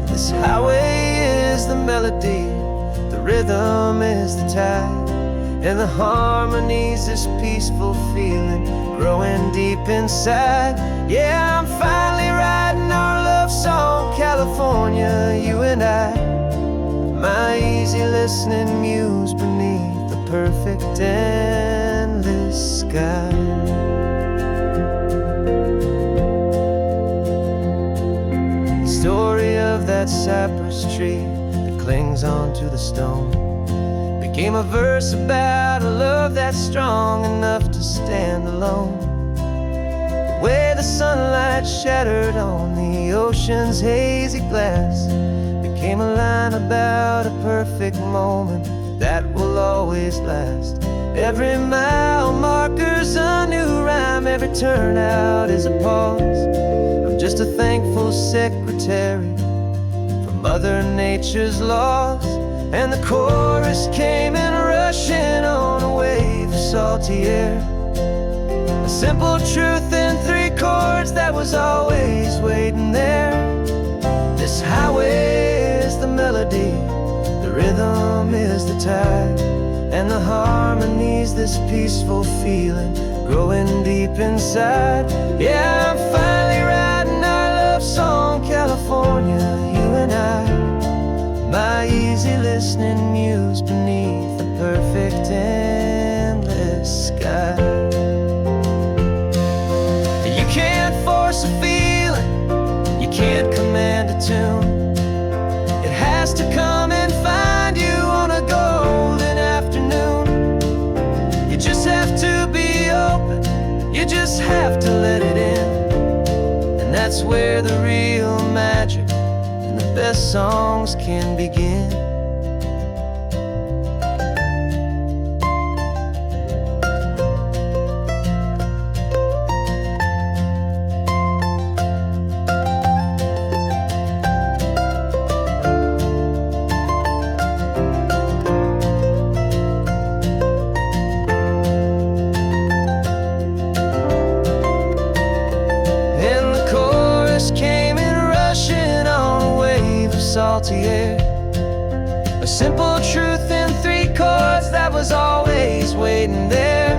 This highway is the melody, the rhythm is the tide, and the harmony's this peaceful feeling growing deep inside. Yeah, I'm finally writing our love song, California, you and I, my easy listening muse beneath the perfect endless sky. The story of that cypress tree that clings onto the stone became a verse about a love that's strong enough to stand alone. The way the sunlight shattered on the ocean's hazy glass became a line about a perfect moment that will always last. Every mile marker's a new rhyme, every turnout is a pause. I'm just a thankful secretary for Mother Nature's laws. And the chorus came in rushing on a wave of salty air, a simple truth in 3 chords that was always waiting there. This highway is the melody, the rhythm is the tide, and the harmony's this peaceful feeling growing deep inside. Yeah, I'm finally writing our love song, California, you and I, my easy listening muse beneath the perfect endless sky. You can't force a feeling, you can't command a tune. It has to come and find you on a golden afternoon. You just have to be open, you just have to let it in, and that's where the real magic and the best songs can begin. Salty air, a simple truth in 3 chords that was always waiting there.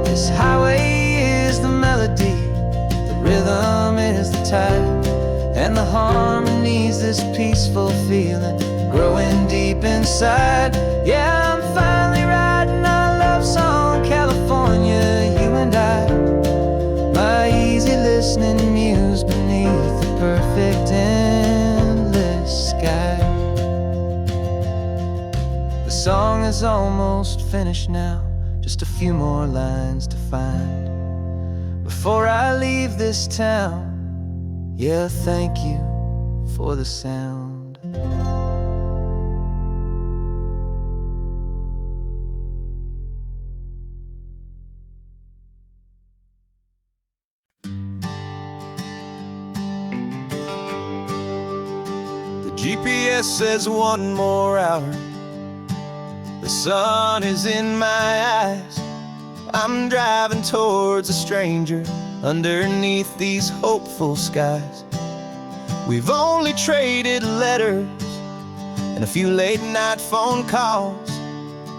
This highway is the melody, the rhythm is the tide, and the harmony's this peaceful feeling growing deep inside. Yeah, I'm finally writing our love song, California, you and I, my easy listening muse beneath the perfect endless sky. The song is almost finished now, just a few more lines to find before I leave this town. Yeah, thank you for the sound. GPS says 1 more hour. The sun is in my eyes. I'm driving towards a stranger underneath these hopeful skies. We've only traded letters and a few late night phone calls,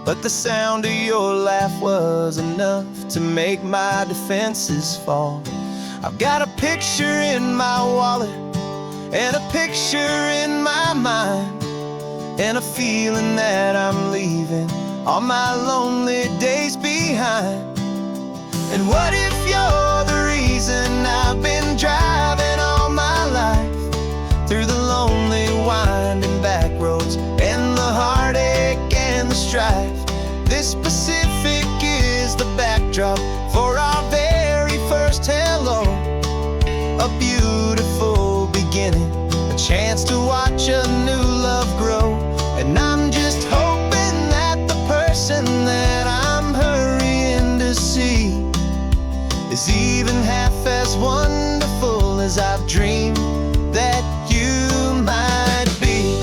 but the sound of your laugh was enough to make my defenses fall. I've got a picture in my wallet and a picture in my mind, and a feeling that I'm leaving all my lonely days behind. And what if you're the reason I've been driving all my life, through the lonely winding back roads and the heartache and the strife? This Pacific is the backdrop for our very first hello, a beautiful beginning, a chance to watch a new love grow. And I'm just hoping that the person that I'm hurrying to see is even half as wonderful as I've dreamed that you might be.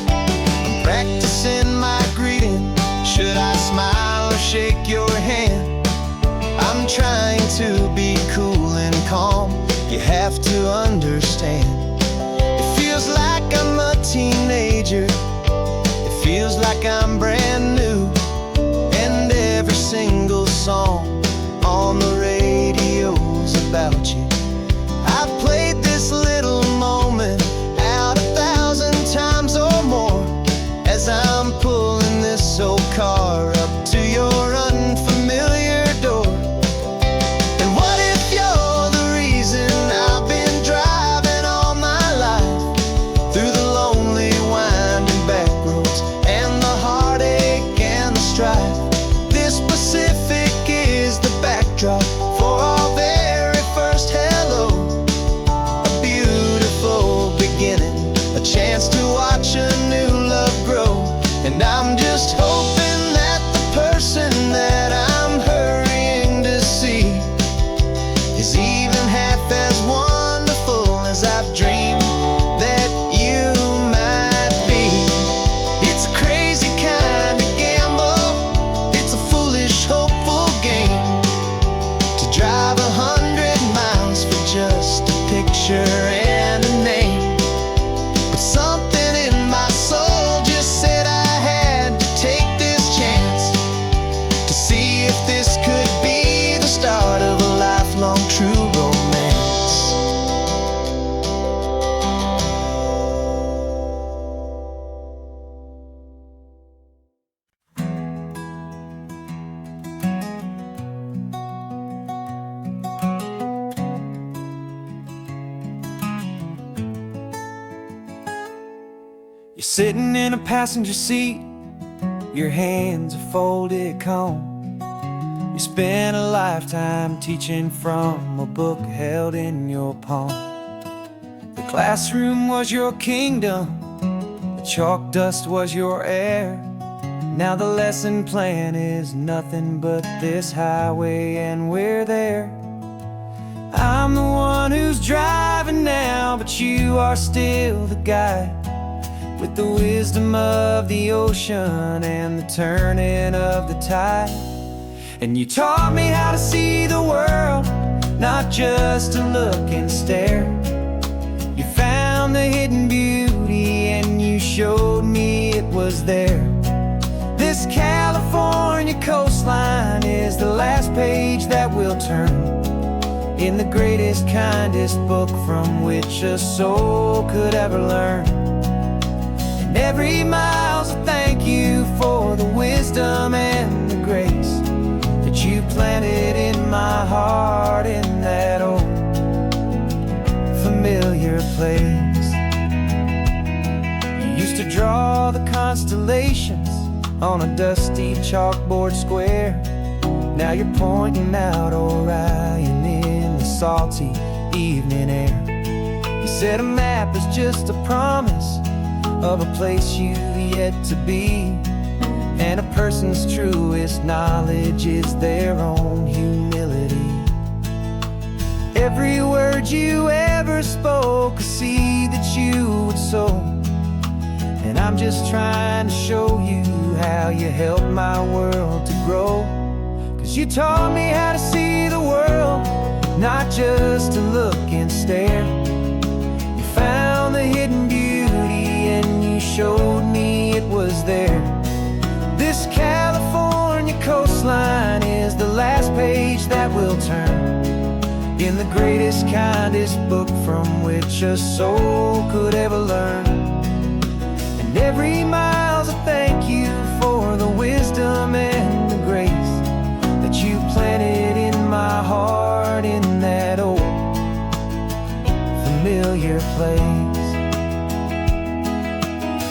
I'm practicing my greeting. Should I smile or shake your hand? I'm trying to be cool and calm. You have to understand. It feels like I'm a teenager. It feels like I'm brand new. And every single song on the radio's about you. I've played this little moment out 1,000 times or more, as I'm pulling this old car up to your unfamiliar door. And what if you're the reason I've been driving all my life, through the lonely winding back roads and the heartache and the strife? This Pacific is the backdrop for our very first hello, a beautiful beginning, a chance to watch a new love grow. And I'm just hoping that the person that I'm hurrying to see is even half as wonderful as I've dreamed that you might be. It's a crazy kind of gamble, it's a foolish, hopeful game, to drive 100 miles for just a picture and a name. But something in my soul just said I had to take this chance, to see if this could be the start of a lifelong true romance. You're sitting in a passenger seat, your hands are folded calm. You spent a lifetime teaching from a book held in your palm. The classroom was your kingdom, the chalk dust was your air. Now the lesson plan is nothing but this highway, and we're there. I'm the one who's driving now, but you are still the guide, with the wisdom of the ocean and the turning of the tide. And you taught me how to see the world, not just to look and stare. You found the hidden beauty and you showed me it was there. This California coastline is the last page that we'll turn in the greatest, kindest book from which a soul could ever learn. And every mile's a thank you for the wisdom and the grace that you planted in my heart in that old familiar place. You used to draw the constellations on a dusty chalkboard square. Now you're pointing out Orion in the salty evening air. You said a map is just a promise of a place you've yet to be, and a person's truest knowledge is their own humility. Every word you ever spoke, a seed that you would sow, and I'm just trying to show you how you helped my world to grow. 'Cause You taught me how to see the world, not just to look and stare. You found the hidden beauty and you showed me it was there. This California coastline is the last page that we'll turn in the greatest, kindest book from which a soul could ever learn. And every mile's a thank you for the wisdom and the grace that you planted in my heart in that old familiar place.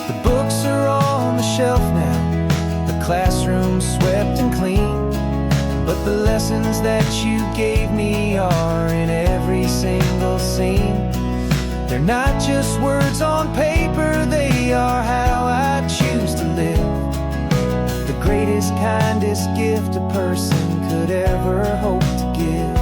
The books are on the shelf now, the classroom swept and clean, but the lessons that you gave me are in every single scene. They're not just words on paper, they are how I choose to live. The greatest, kindest gift a person could ever hope to give.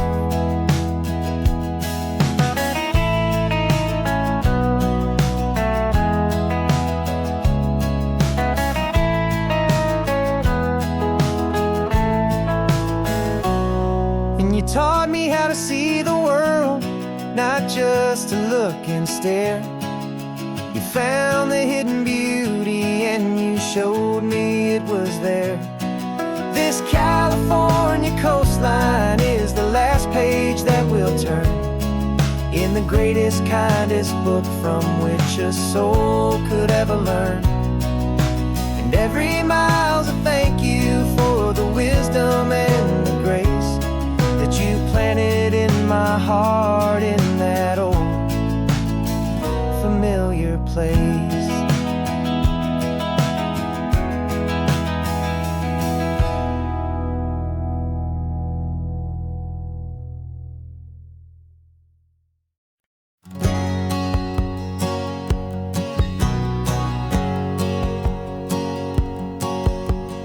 And you taught me how to see the world, not just to look and stare. You found the hidden beauty and you showed me it was there. This California coastline is the last page that we'll turn in the greatest, kindest book from which a soul could ever learn. And every mile's a thank you for the wisdom and the grace that you planted in my heart in that old familiar place.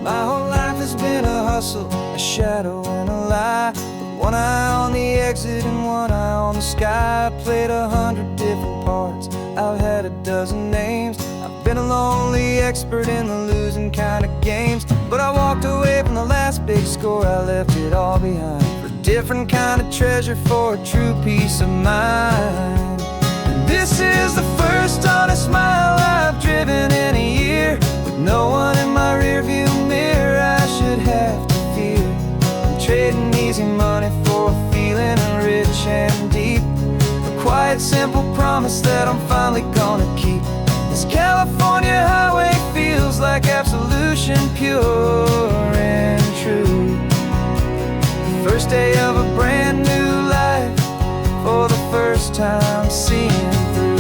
My whole life has been a hustle, a shadow and a lie, with one eye on the exit and one eye on the sky. I played 100 different parts, I've had a dozen names. I've been a lonely expert in the losing kind of games, but I walked away from the last big score, I left it all behind for a different kind of treasure, for a true peace of mind. And this is the first honest mile I've driven in a year, with no one in my rearview mirror I should have to fear. I'm trading easy money for a feeling rich and deep, a quiet, simple promise that I'm finally gonna keep. This California highway feels like absolution, pure and true. The first day of a brand new life, for the first time seeing through.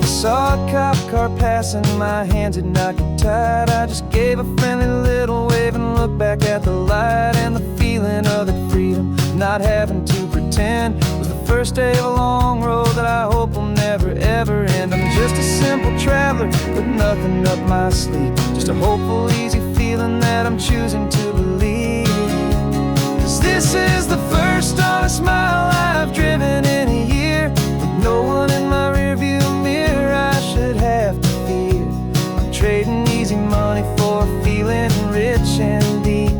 Saw a cop car passing, my hands had not got tied. I just gave a friendly little wave and looked back at the light. And the feeling of the freedom, not having to pretend, was the first day of a long road that I hope will never ever end. I'm just a simple traveler with nothing up my sleeve, just a hopeful, easy feeling that I'm choosing to believe. 'Cause this is the first honest mile I've driven in a year, with no one in my rearview mirror I should have to fear. I'm trading easy money for a feeling rich and deep,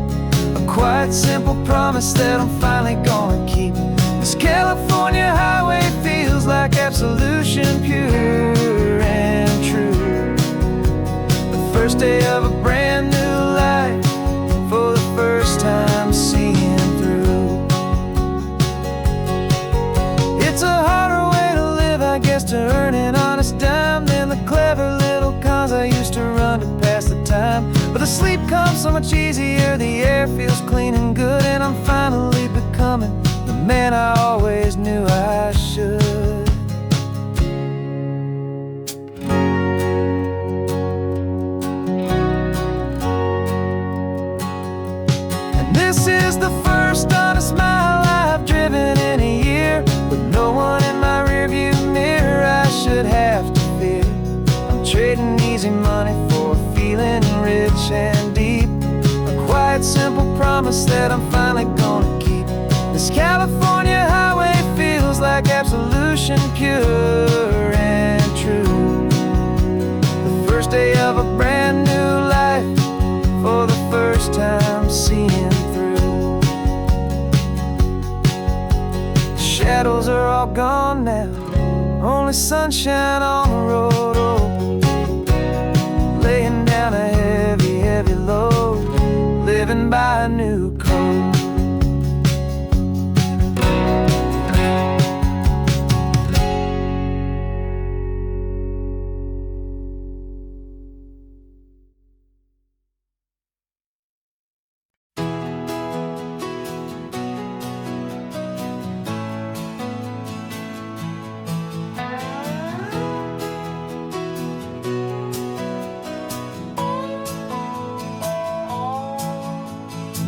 a quiet, simple promise that I'm finally gonna keep. This California highway feels like absolution, pure and true. The first day of a brand new life, for the first time seeing through. It's a harder way to live, I guess, to earn an honest dime than the clever little cons I used to run to pass the time. But the sleep comes so much easier, the air feels clean and good, and I'm finally becoming the man I always knew I should. And this is the first honest mile I've driven in a year, with no one in my rearview mirror I should have to fear. I'm trading easy money for a feeling rich and deep, a quiet, simple promise that I'm finally gonna keep. This California highway feels like absolution, pure and true. The shadows are all gone now, only sunshine on the road. Oh, laying down a heavy, heavy load, living by a new code.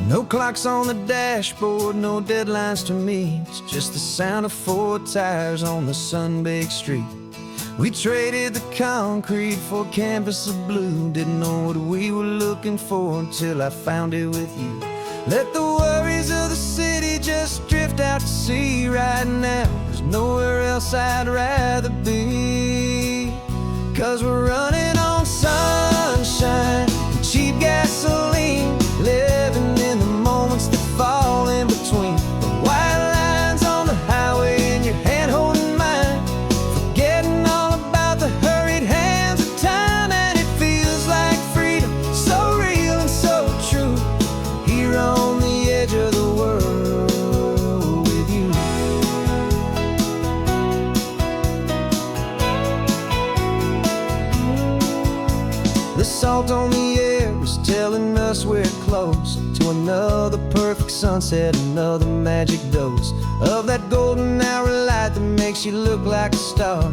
No clocks on the dashboard, no deadlines to meet. It's just the sound of 4 tires on the sun-baked street. We traded the concrete for a canvas of blue. Didn't know what we were looking for until I found it with you. Let the worries of the city just drift out to sea right now. There's nowhere else I'd rather be, 'cause we're running on sunshine and cheap gasoline, living in the moments that fall in between. The white lines on the highway and your hand holding mine, forgetting all about the hurried hands of time. And it feels like freedom, so real and so true, here on the edge of the world with you. The salt on the air is telling us we're close to another perfect sunset, another magic dose of that golden hour light that makes you look like a star,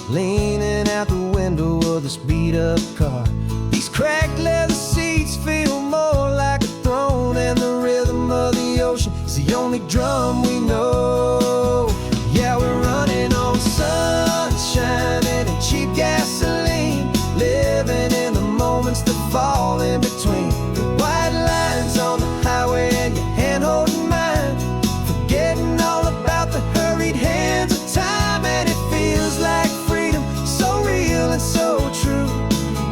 leaning out the window of this beat-up car. These cracked leather seats feel more like a throne, and the rhythm of the ocean is the only drum we know. Yeah, we're running on sunshine and cheap gasoline, living in the moments that fall in between. The white lines on the highway and your hand holding mine, forgetting all about the hurried hands of time. And it feels like freedom, so real and so true,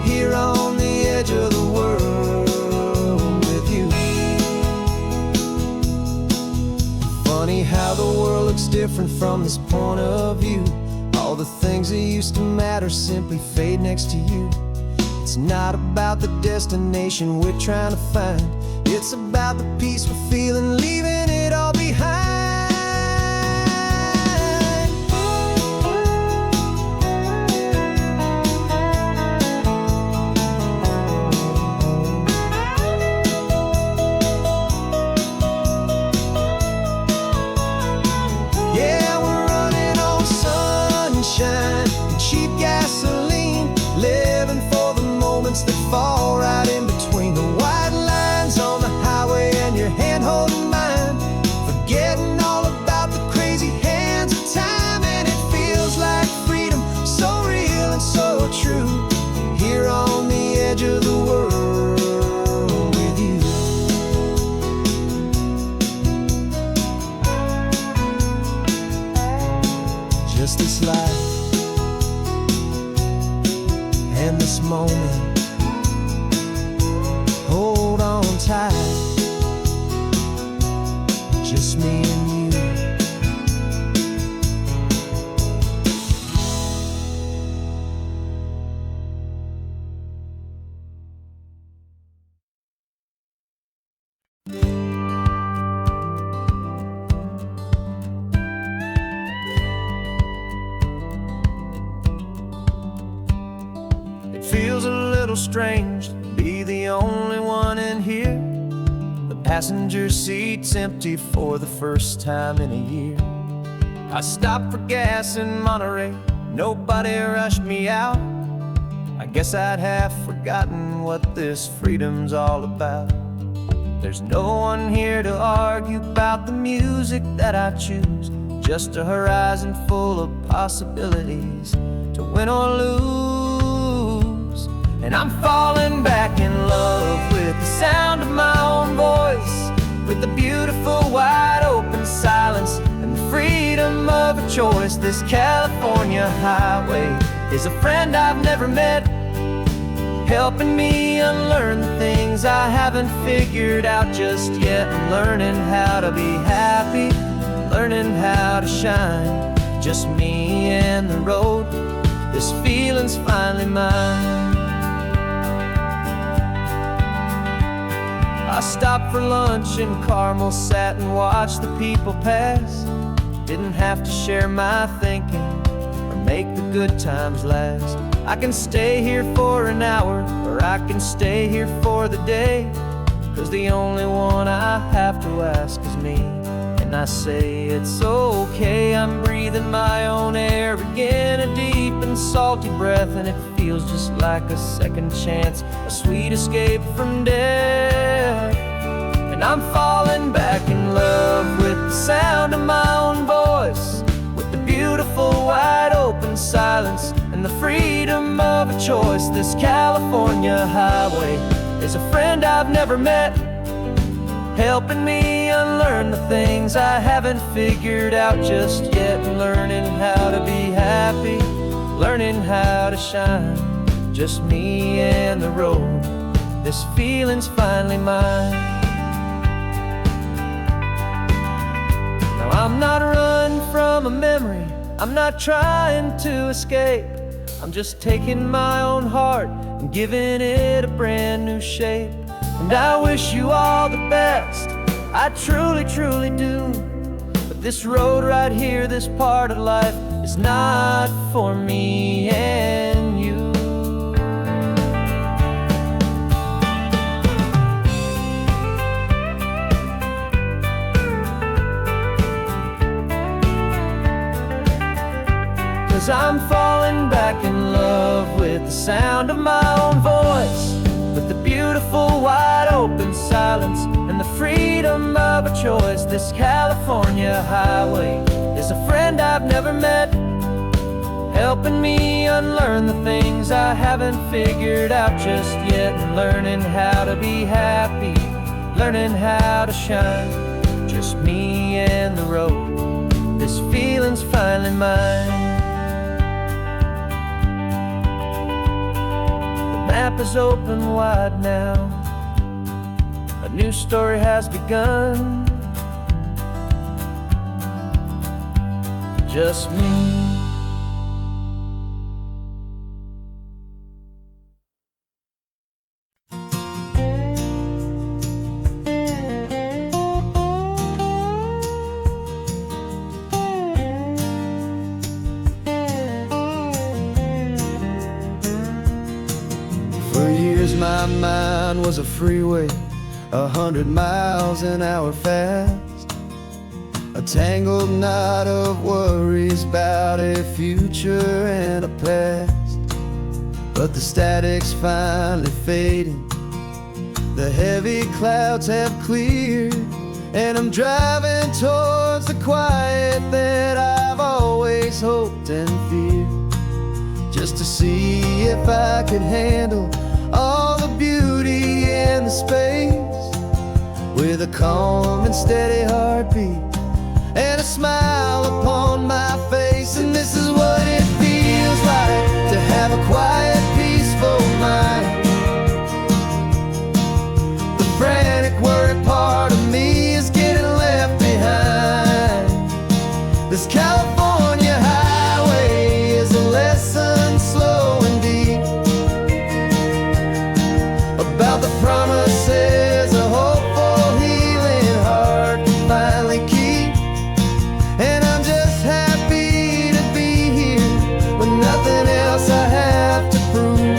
here on the edge of the world with you. Funny how the world looks different from this point of view. All the things that used to matter simply fade next to you. It's not about the destination we're trying to find, it's about the peace we're feeling, leaving it all behind. Yeah, we're running on sunshine and cheap gasoline, living for the moments that fall right in between. The white lines on the highway and your hand holding mine, forgetting all about the crazy hands of time. And it feels like freedom, so real and so true, here on the edge of the world with you. Just this life and this moment, hold on tight, just me and you. It feels a little strange to be the only one in here. The passenger seat's empty for the first time in a year. I stopped for gas in Monterey, nobody rushed me out. I guess I'd have forgotten what this freedom's all about. There's no one here to argue about the music that I choose, just a horizon full of possibilities to win or lose. And I'm falling back in love with the sound of my own voice, with the beautiful wide open silence and the freedom of a choice. This California highway is a friend I've never met, helping me unlearn the things I haven't figured out just yet, and learning how to be happy, learning how how to shine. Just me and the road, this feeling's finally mine. I stopped for lunch in Carmel, sat and watched the people pass. Didn't have to share my thinking or make the good times last. I can stay here for an hour, or I can stay here for the day, 'cause the only one I have to ask is me. And I say it's okay, I'm breathing my own air again, a deep and salty breath, and it feels just like a second chance, a sweet escape from death. And I'm falling back in love with the sound of my own voice, with the beautiful wide open silence and the freedom of a choice. This California highway is a friend I've never met, helping me unlearn the things I haven't figured out just yet, learning how to be happy, learning how to shine. Just me and the road, this feeling's finally mine. Now I'm not running from a memory, I'm not trying to escape, I'm just taking my own heart and giving it a brand new shape. And I wish you all the best, I truly, truly do. But this road right here, this part of life, is not for me and you. 'Cause I'm falling back in love with the sound of my own voice, with the beautiful wide open silence and the freedom of a choice. This California highway is a friend I've never met, helping me unlearn the things I haven't figured out just yet, and learning how to be happy, learning how to shine. Just me and the road, this feeling's finally mine. The map is open wide now, a new story has begun. Just me. For years my mind was a freeway, 100 miles an hour fast, a tangled knot of worries about a future and a past. But the static's finally fading, the heavy clouds have cleared, and I'm driving towards the quiet that I've always hoped and feared, just to see if I could handle all the beauty and the space, with a calm and steady heartbeat and a smile upon my face. And this is what it feels like to have a quiet, peaceful mind. The frantic, worried part of me is getting left behind. This California highway is a lesson slow and deep about the promises a hopeful, healing heart can finally keep. And I'm just happy to be here with nothing else I have to prove,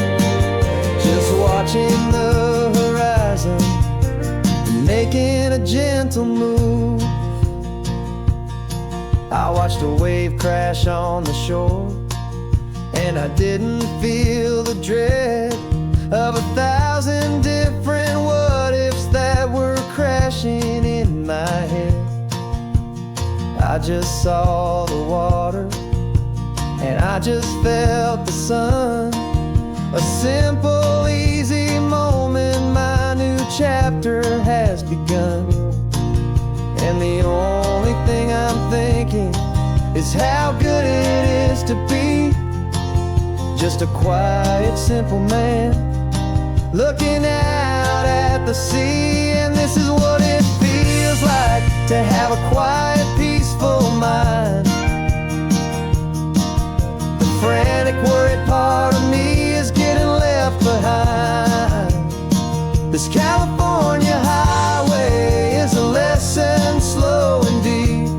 just watching the horizon and making a gentle move. I watched a wave crash on the shore, and I didn't feel the dread of 1,000 different what-ifs that were crashing in my head. I just saw the water, and I just felt the sun. A simple, easy moment, my new chapter has begun. And the only thing I'm thinking is how good it is to be just a quiet, simple man looking out at the sea. And this is what it feels like to have a quiet, peaceful mind. worried part of me is getting left behind. This California highway is a lesson slow and deep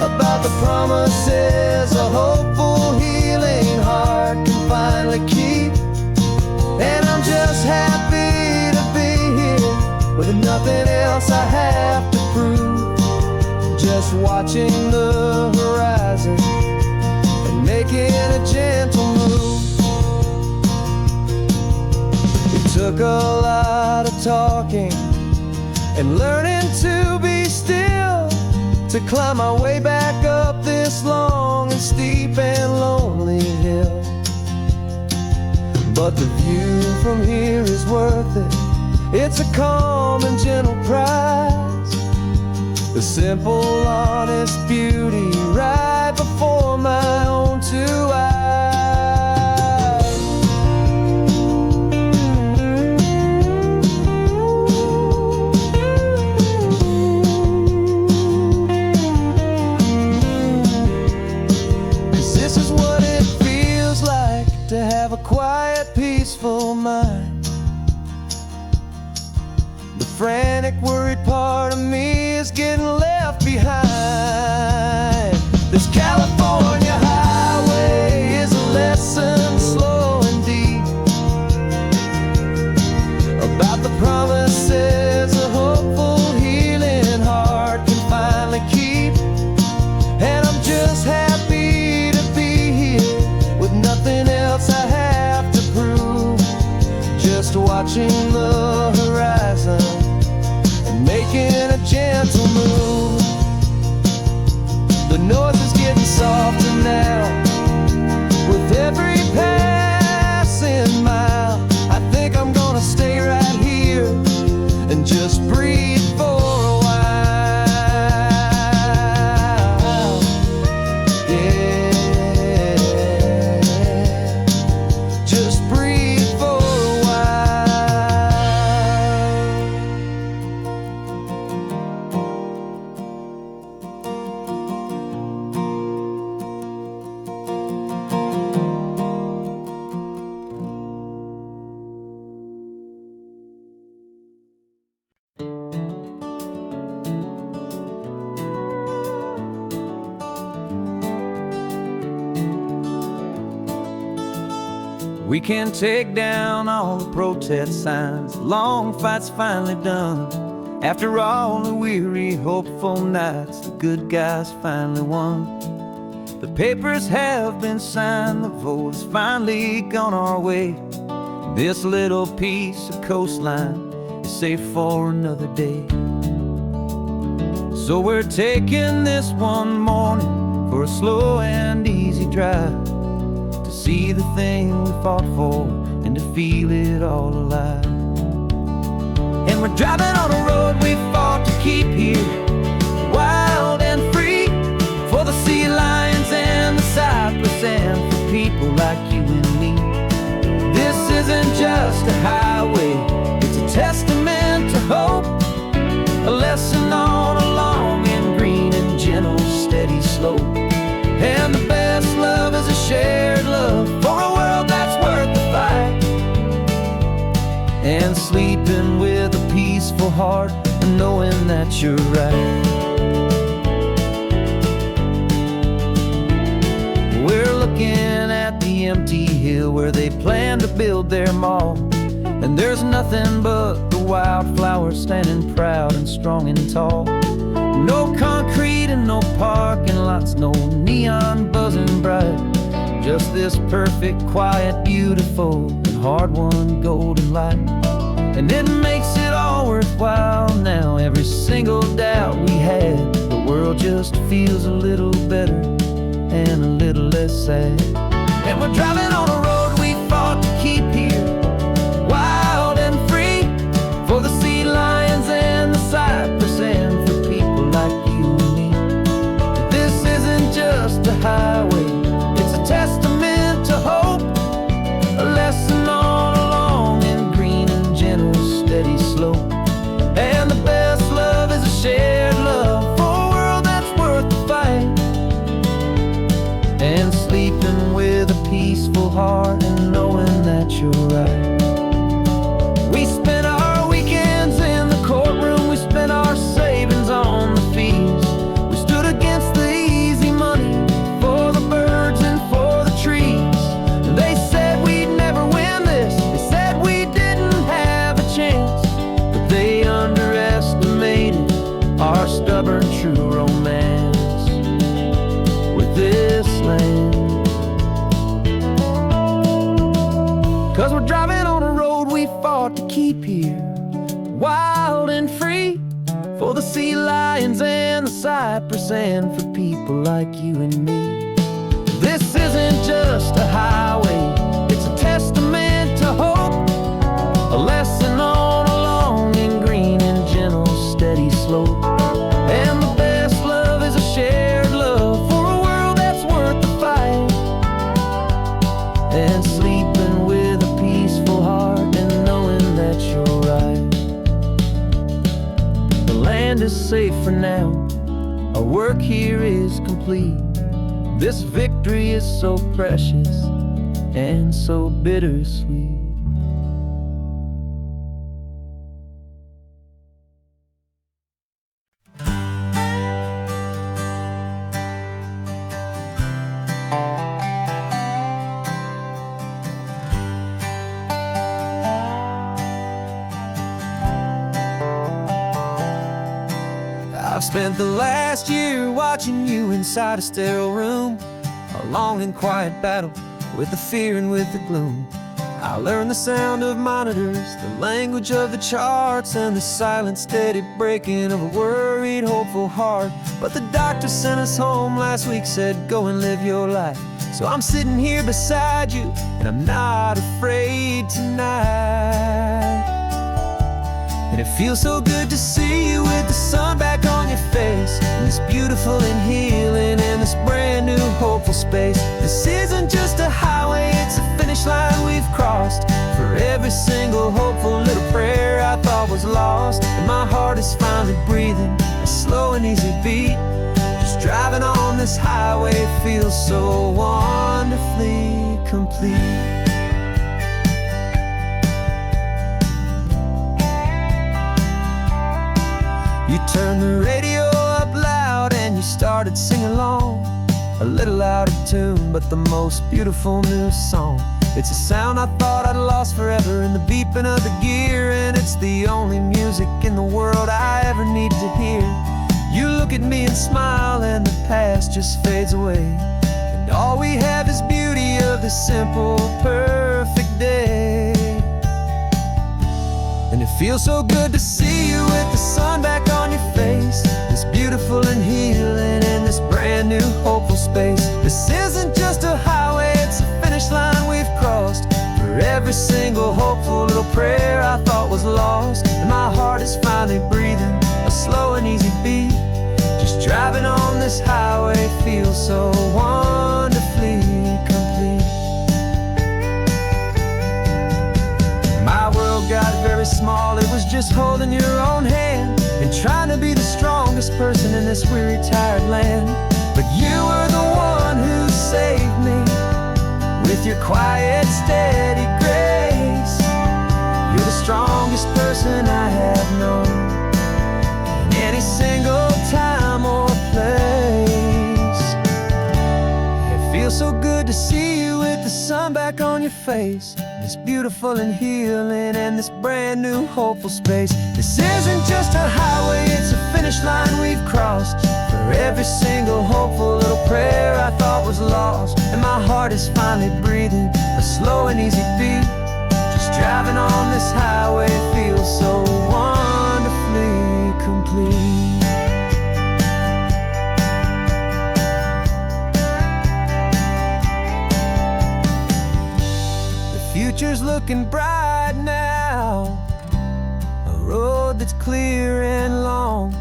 about the promises a hopeful, healing heart can finally keep. And I'm just happy to be here with nothing else I have to prove. Just watching the horizon and making a gentle move. It took a lot of talking and learning to be still to climb my way back up this long and steep and lonely hill. But the view from here is worth it. It's a calm and gentle prize, the simple, honest beauty right before my own two eyes. 'Cause this is what it feels like to have a quiet, peaceful mind. The frantic, worried part of me is getting left behind. This California highway is a lesson slow and deep about the promises a hopeful, healing heart can finally keep. And I'm just happy to be here with nothing else I have to prove. Just watching the horizon and making a gentle move. The noise is getting softer now with every passing mile. I think I'm gonna stay right here and just breathe for a while. Yeah, just breathe for a while. We can take down all the protest signs. Long fight's finally done. After all the weary, hopeful nights, the good guys finally won. The papers have been signed, the vote has finally gone our way. This little piece of coastline is safe for another day. So we're taking this one morning for a slow and easy drive, to see the thing we fought for and to feel it all alive. And we're driving on a road we fought to keep here, wild and free, for the sea lions and the cypress and for people like you and me. This isn't just a highway, it's a testament to hope, a lesson on a long and green and gentle steady slope. And the best love is a shared love for a world that's worth the fight, and sleeping with a peaceful heart and knowing that you're right. We're looking at the empty hill where they plan to build their mall, and there's nothing but the wildflowers standing proud and strong and tall. No concrete and no parking lots, no neon buzzing bright, just this perfect, quiet, beautiful, and hard-won golden light. And it makes it all worthwhile now. Every single doubt we had, the world just feels a little better and a little less sad. And we're driving on a road we fought to keep here, wild and free, for the sea lions and the cypress and for people like you and me. This isn't just a highway, it's a testament to hope, a lesson on a long and green and gentle steady slope. And the best love is a shared love for a world that's worth the fight, and sleep heart and knowing that you're right. We spent our weekends in the courtroom, we spent our savings on the fees. We stood against the easy money for the birds and for the trees. And they said we'd never win this, they said we didn't have a chance. But they underestimated our stubborn true romance with this land. 'Cause we're driving on a road we fought to keep here, wild and free, for the sea lions and the cypress and for people like you and me. This isn't just a highway, it's a testament to hope, a lesson on a long and green and gentle steady slope. And the best love is a shared love for a world that's worth the fight. And sleeping with a peaceful heart and knowing that you're right. The land is safe for now, our work here is complete. This victory is so precious and so bittersweet. I've spent the last year watching you inside a sterile room, a long and quiet battle with the fear and with the gloom. I learned the sound of monitors, the language of the charts, and the silent steady breaking of a worried, hopeful heart. But the doctor sent us home last week, said go and live your life. So I'm sitting here beside you, and I'm not afraid tonight. And it feels so good to see you with the sun back on your face, and this beautiful and healing in this brand new hopeful space. This isn't just a highway, it's a finish line we've crossed. For every single hopeful little prayer I thought was lost, and my heart is finally breathing a slow and easy beat. Just driving on this highway feels so wonderfully complete. You turned the radio up loud and you started singing along, a little out of tune, but the most beautiful new song. It's a sound I thought I'd lost forever in the beeping of the gear, and it's the only music in the world I ever need to hear. You look at me and smile and the past just fades away, and all we have is beauty of this simple, perfect day. And it feels so good to see you with the sun back on your face, this beautiful and healing in this brand new hopeful space. This isn't just a highway, it's a finish line we've crossed. For every single hopeful little prayer I thought was lost, and my heart is finally breathing a slow and easy beat. Just driving on this highway feels so wonderfully complete. My world got very small, it was just holding your own hand and trying to be the strongest person in this weary, tired land. But you were the one who saved me with your quiet, steady grace. You're the strongest person I have known in any single time or place. It feels so good to see you with the sun back on your face, this beautiful and healing and this brand new hopeful space. This isn't just a highway, it's a finish line we've crossed. For every single hopeful little prayer I thought was lost, and my heart is finally breathing a slow and easy beat. Just driving on this highway feels so wonderfully complete. Future's looking bright now, a road that's clear and long.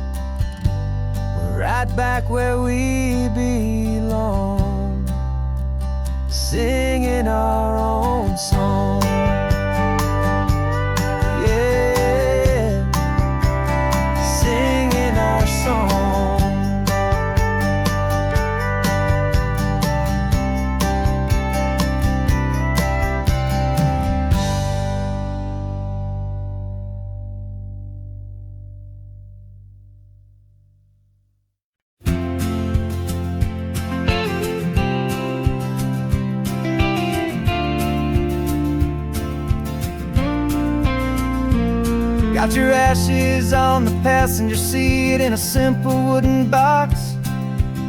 We're right back where we belong, singing our own song. Yeah, singing our song. Got your ashes on the passenger seat in a simple wooden box.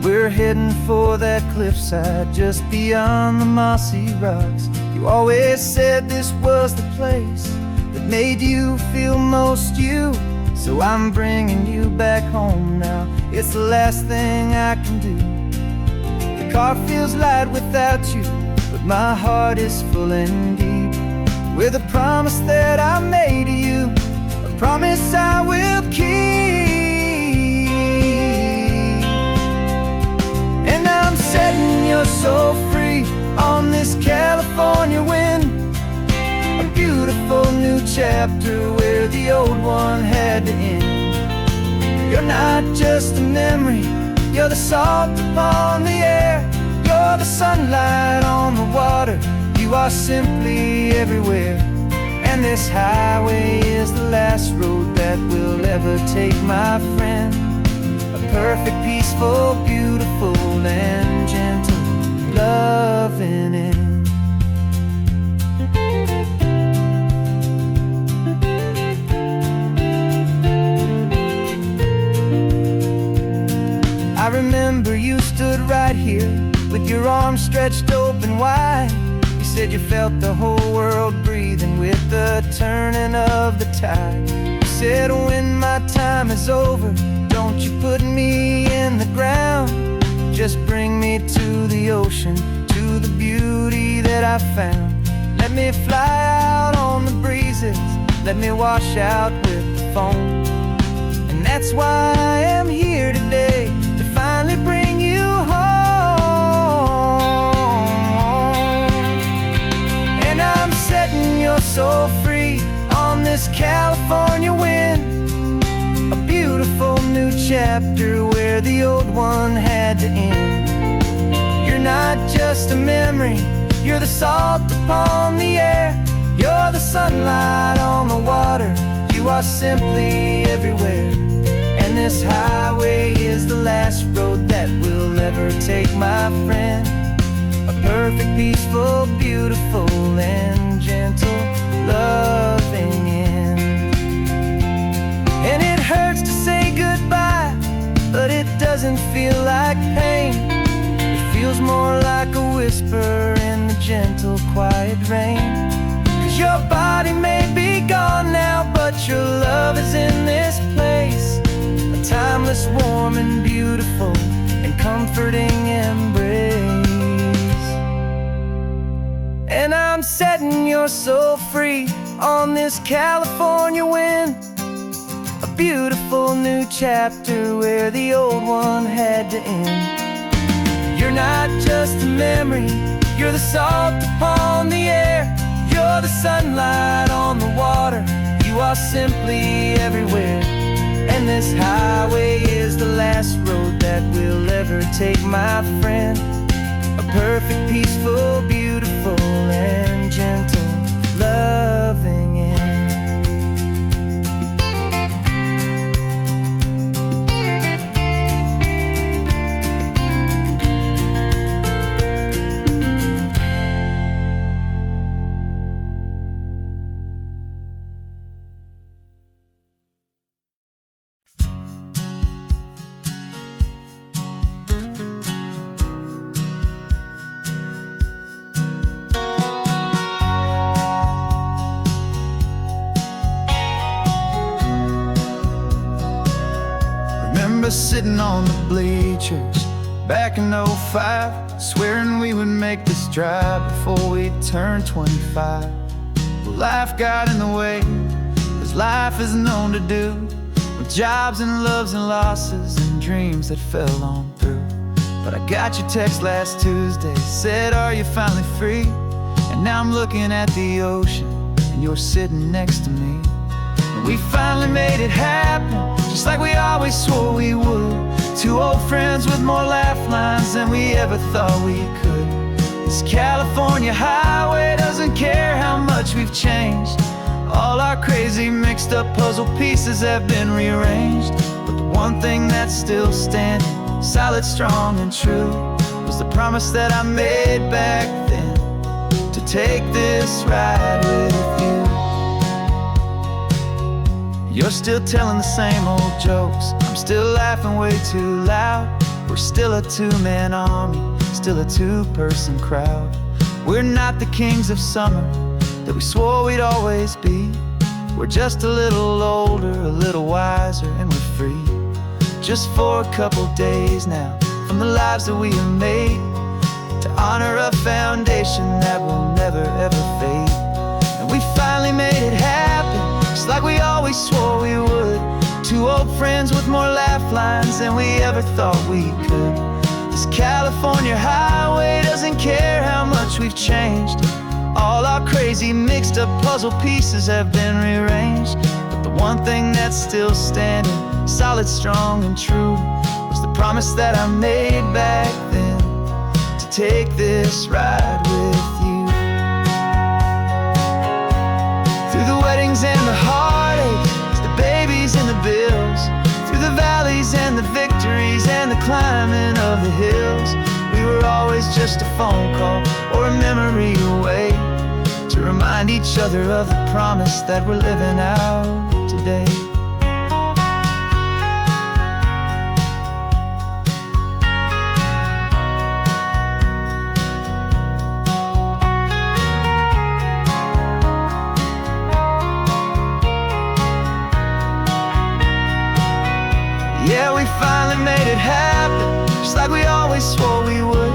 We're heading for that cliffside just beyond the mossy rocks. You always said this was the place that made you feel most you. So I'm bringing you back home now. It's the last thing I can do. The car feels light without you, but my heart is full and deep with a promise that I made to you, a promise I will keep. And I'm setting your soul free on this California wind, a beautiful new chapter where the old one had to end. You're not just a memory, you're the salt upon the air, you're the sunlight on the water, you are simply everywhere. And this highway is the last road that we'll ever take, my friend. A perfect, peaceful, beautiful, and gentle loving end. I remember you stood right here with your arms stretched open wide. You said you felt the whole world breathing with the turning of the tide. You said when my time is over, don't you put me in the ground, just bring me to the ocean, to the beauty that I found. Let me fly out on the breezes, let me wash out with the foam. And that's why I am here today, to finally bring you home. And I'm setting your soul free on this California wind, a beautiful new chapter where the old one had to end. You're not just a memory, you're the salt upon the air, you're the sunlight on the water, you are simply everywhere. And this highway is the last road that we'll ever take, my friend. A perfect, peaceful, beautiful, and gentle loving end. And it hurts to say goodbye, but it doesn't feel like pain. It feels more like a whisper in the gentle, quiet rain. 'Cause your body may be gone now, but your love is in this place, a timeless, warm, and beautiful, and comforting embrace. And I'm setting your soul free on this California wind, a beautiful new chapter where the old one had to end. You're not just a memory, you're the salt upon the air, you're the sunlight on the water, you are simply everywhere. And this highway is the last road that we'll ever take, my friend. A perfect, peaceful, beautiful, and gentle loving end. Remember sitting on the bleachers back in '05, swearing we would make this drive before we turned 25. Well, life got in the way, as life is known to do, with jobs and loves and losses and dreams that fell on through. But I got your text last Tuesday, said, are you finally free? And now I'm looking at the ocean, and you're sitting next to me. And we finally made it happen, just like we always swore we would. Two old friends with more laugh lines than we ever thought we could. This California highway doesn't care how much we've changed. All our crazy mixed up puzzle pieces have been rearranged. But the one thing that's still standing, solid, strong, and true, was the promise that I made back then, to take this ride with you. You're still telling the same old jokes, I'm still laughing way too loud. We're still a two-man army, still a two-person crowd. We're not the kings of summer that we swore we'd always be. We're just a little older, a little wiser, and we're free. Just for a couple days now, from the lives that we have made, to honor a foundation that will never ever fade. And we finally made it happen, just like we always swore we would. Two old friends with more laugh lines than we ever thought we could. This California highway doesn't care how much we've changed. All our crazy mixed up puzzle pieces have been rearranged, but the one thing that's still standing, solid, strong, and true, was the promise that I made back then, to take this ride with you. Through the weddings and the heartaches, the babies and the bills, through the valleys and the victories and the climbing of the hills, we were always just a phone call or a memory away, to remind each other of the promise that we're living out today. Yeah, we finally made it happen, just like we always swore we would.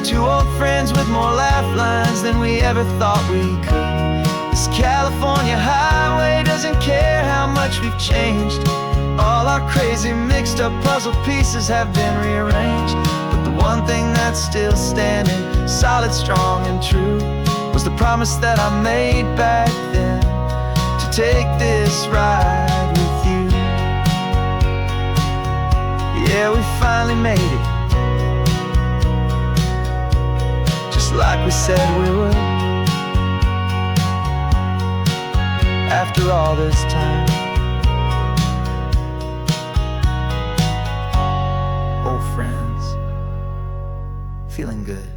Two old friends with more laugh lines than we ever thought we could. This California highway doesn't care how much we've changed. All our crazy mixed up puzzle pieces have been rearranged, but the one thing that's still standing, solid, strong, and true, was the promise that I made back then, to take this ride with you. Yeah, we finally made it, just like we said we would. After all this time, old friends, feeling good.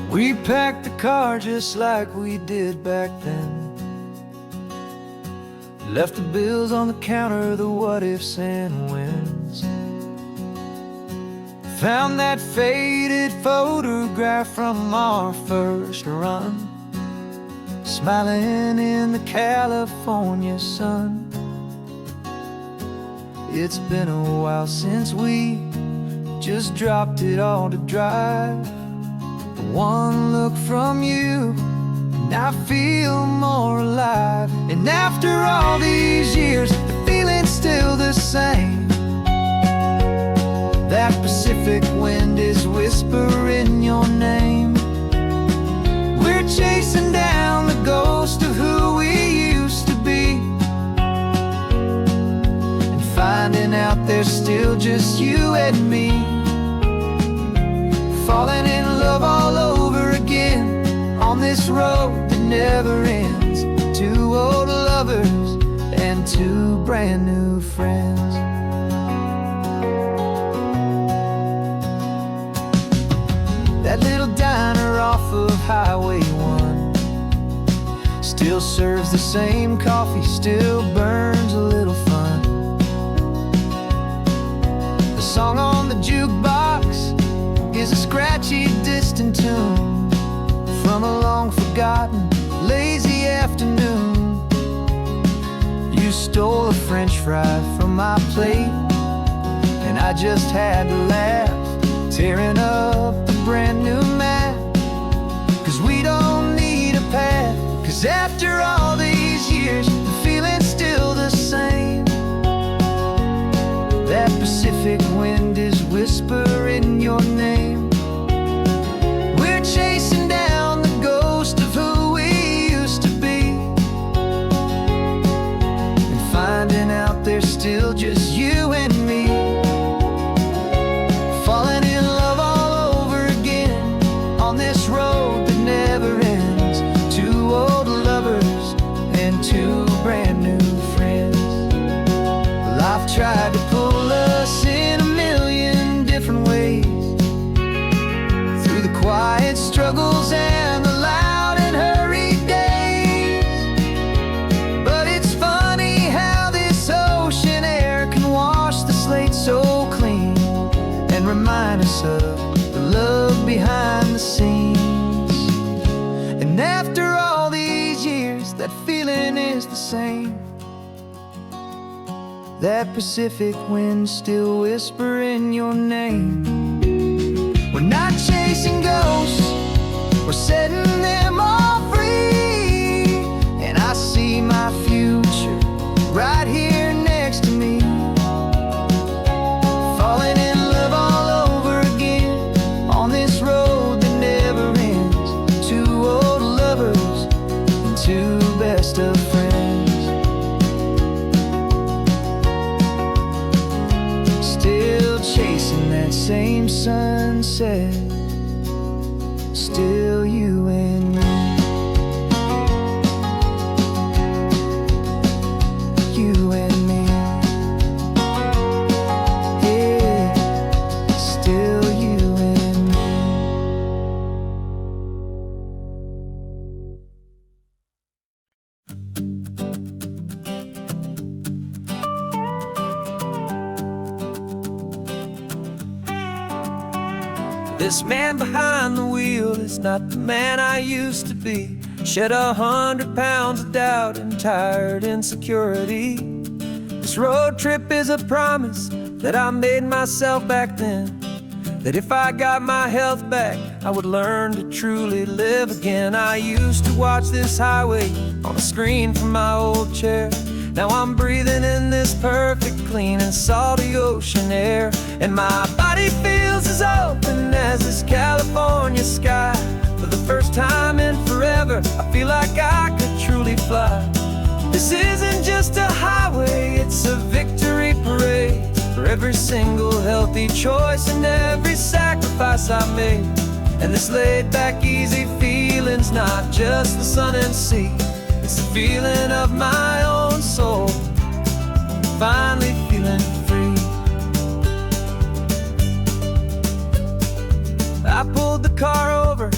We packed the car just like we did back then, left the bills on the counter, the what ifs and whens. Found that faded photograph from our first run, smiling in the California sun. It's been a while since we just dropped it all to dry. One look from you and I feel more alive. And after all these years, the feeling's still the same. That Pacific wind is whispering your name. We're chasing down the ghost of who we used to be, and finding out there's still just you and me. Falling in love all over again on this road that never ends. Two old lovers and two brand new friends. That little diner off of Highway 1 still serves the same coffee, still burns a little fun. The song on the jukebox is a scratchy, distant tune from a long-forgotten, lazy afternoon. You stole a French fry from my plate, and I just had to laugh, tearing up the brand new map. 'Cause we don't need a path, 'cause after all these years, the feeling's still the same. That Pacific wind is whispering your name. We're chasing down the ghost of who we used to be, and finding out there's still just you and me. Falling in love all over again on this road that never ends. Two old lovers and two brand new friends. remind us of the love behind the scenes. And after all these years, that feeling is the same. That Pacific wind still whispering your name. We're not chasing ghosts, we're setting them all free. And I see my future right here next to me, falling in love all over again on this road that never ends. Two old lovers and two best of friends, still chasing that same sunset. Still you and me. You and me. Yeah, still you and me. This man behind the wheel is not the man I used to be. Shed 100 pounds of doubt and tired insecurity. This road trip is a promise that I made myself back then, that if I got my health back, I would learn to truly live again. I used to watch this highway on a screen from my old chair. Now I'm breathing in this perfect, clean and salty ocean air. And my body feels as open as this California sky. For the first time in forever, I feel like I could truly fly. This isn't just a highway, it's a victory parade. For every single healthy choice and every sacrifice I made. And this laid back, easy feeling's not just the sun and sea. It's the feeling of my own soul, finally feeling free. I pulled the car over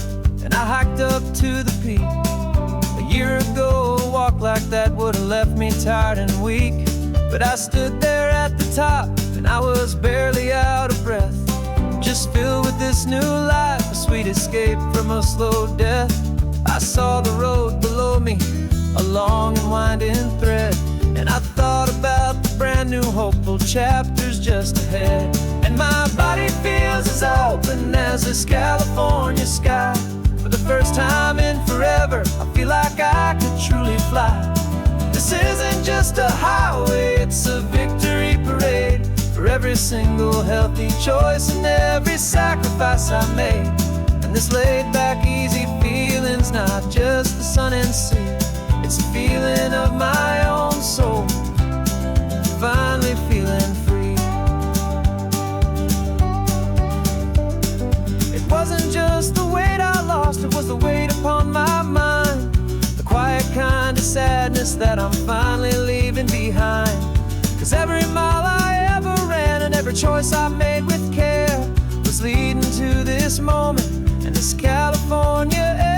and I hiked up to the peak. A year ago, a walk like that would have left me tired and weak. But I stood there at the top and I was barely out of breath, just filled with this new life, a sweet escape from a slow death. I saw the road below me, a long and winding thread, and I thought about the brand new hopeful chapters just ahead. And my body feels as open as this California sky. For the first time in forever, I feel like I could truly fly. This isn't just a highway, it's a victory parade. For every single healthy choice and every sacrifice I made. And this laid back, easy feeling's not just the sun and sea. It's a feeling of my own soul, finally feeling free. It wasn't just the weight I lost, it was the weight upon my mind. The quiet kind of sadness that I'm finally leaving behind. 'Cause every mile I ever ran and every choice I made with care was leading to this moment and this California air.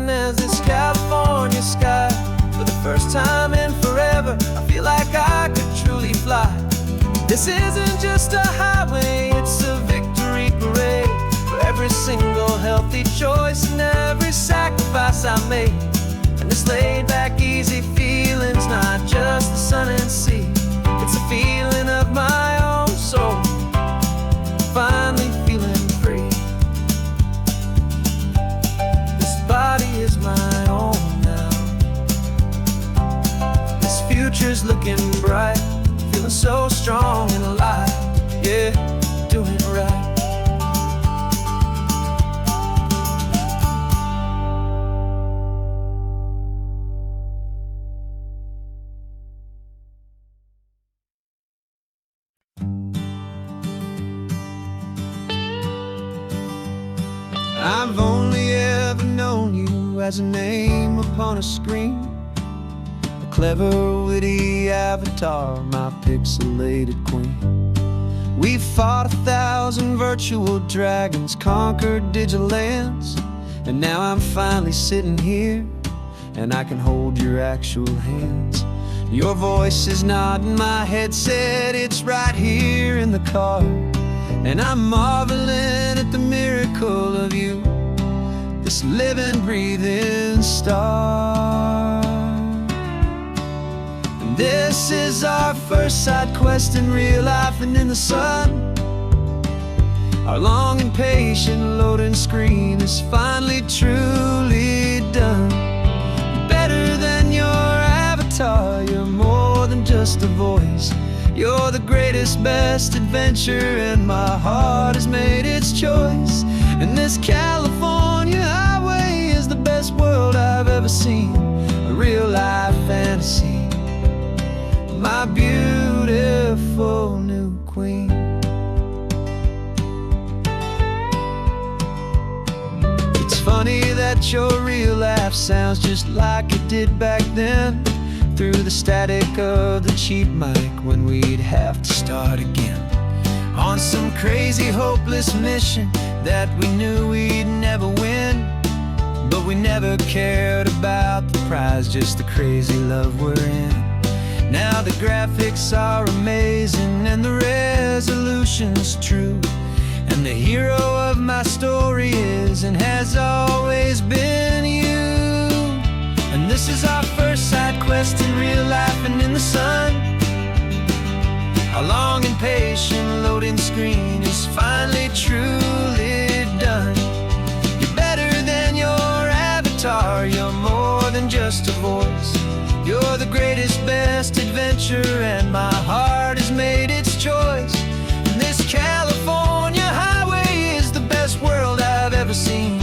As this California sky. For the first time in forever, I feel like I could truly fly. This isn't just a highway, it's a victory parade. For every single healthy choice and every sacrifice I made. And this laid back, easy feeling's not just the sun and sea. It's a feeling of my own soul, finally feeling free. Body is my own now. This future's looking bright, feeling so strong and alive. Yeah, doing right. I've only ever known you as a name upon a screen, clever, witty avatar, my pixelated queen. We fought 1,000 virtual dragons, conquered digital lands, and now I'm finally sitting here, and I can hold your actual hands. Your voice is not in my headset, it's right here in the car, and I'm marveling at the miracle of you, this living, breathing star. And this is our first side quest in real life and in the sun. Our long and patient loading screen is finally truly done. You're better than your avatar, you're more than just a voice. You're the greatest, best adventure, and my heart has made its choice. And this California highway is the best world I've ever seen, a real life fantasy, my beautiful new queen. It's funny that your real life sounds just like it did back then, through the static of the cheap mic when we'd have to start again, on some crazy hopeless mission that we knew we'd never win. But we never cared about the prize, just the crazy love we're in. Now the graphics are amazing and the resolution's true, and the hero of my story is and has always been you. And this is our first side quest in real life and in the sun. Our long and patient loading screen is finally truly done. You're better than your avatar, you're more than just a voice. You're the greatest, best adventure, and my heart has made its choice. And this California highway is the best world I've ever seen,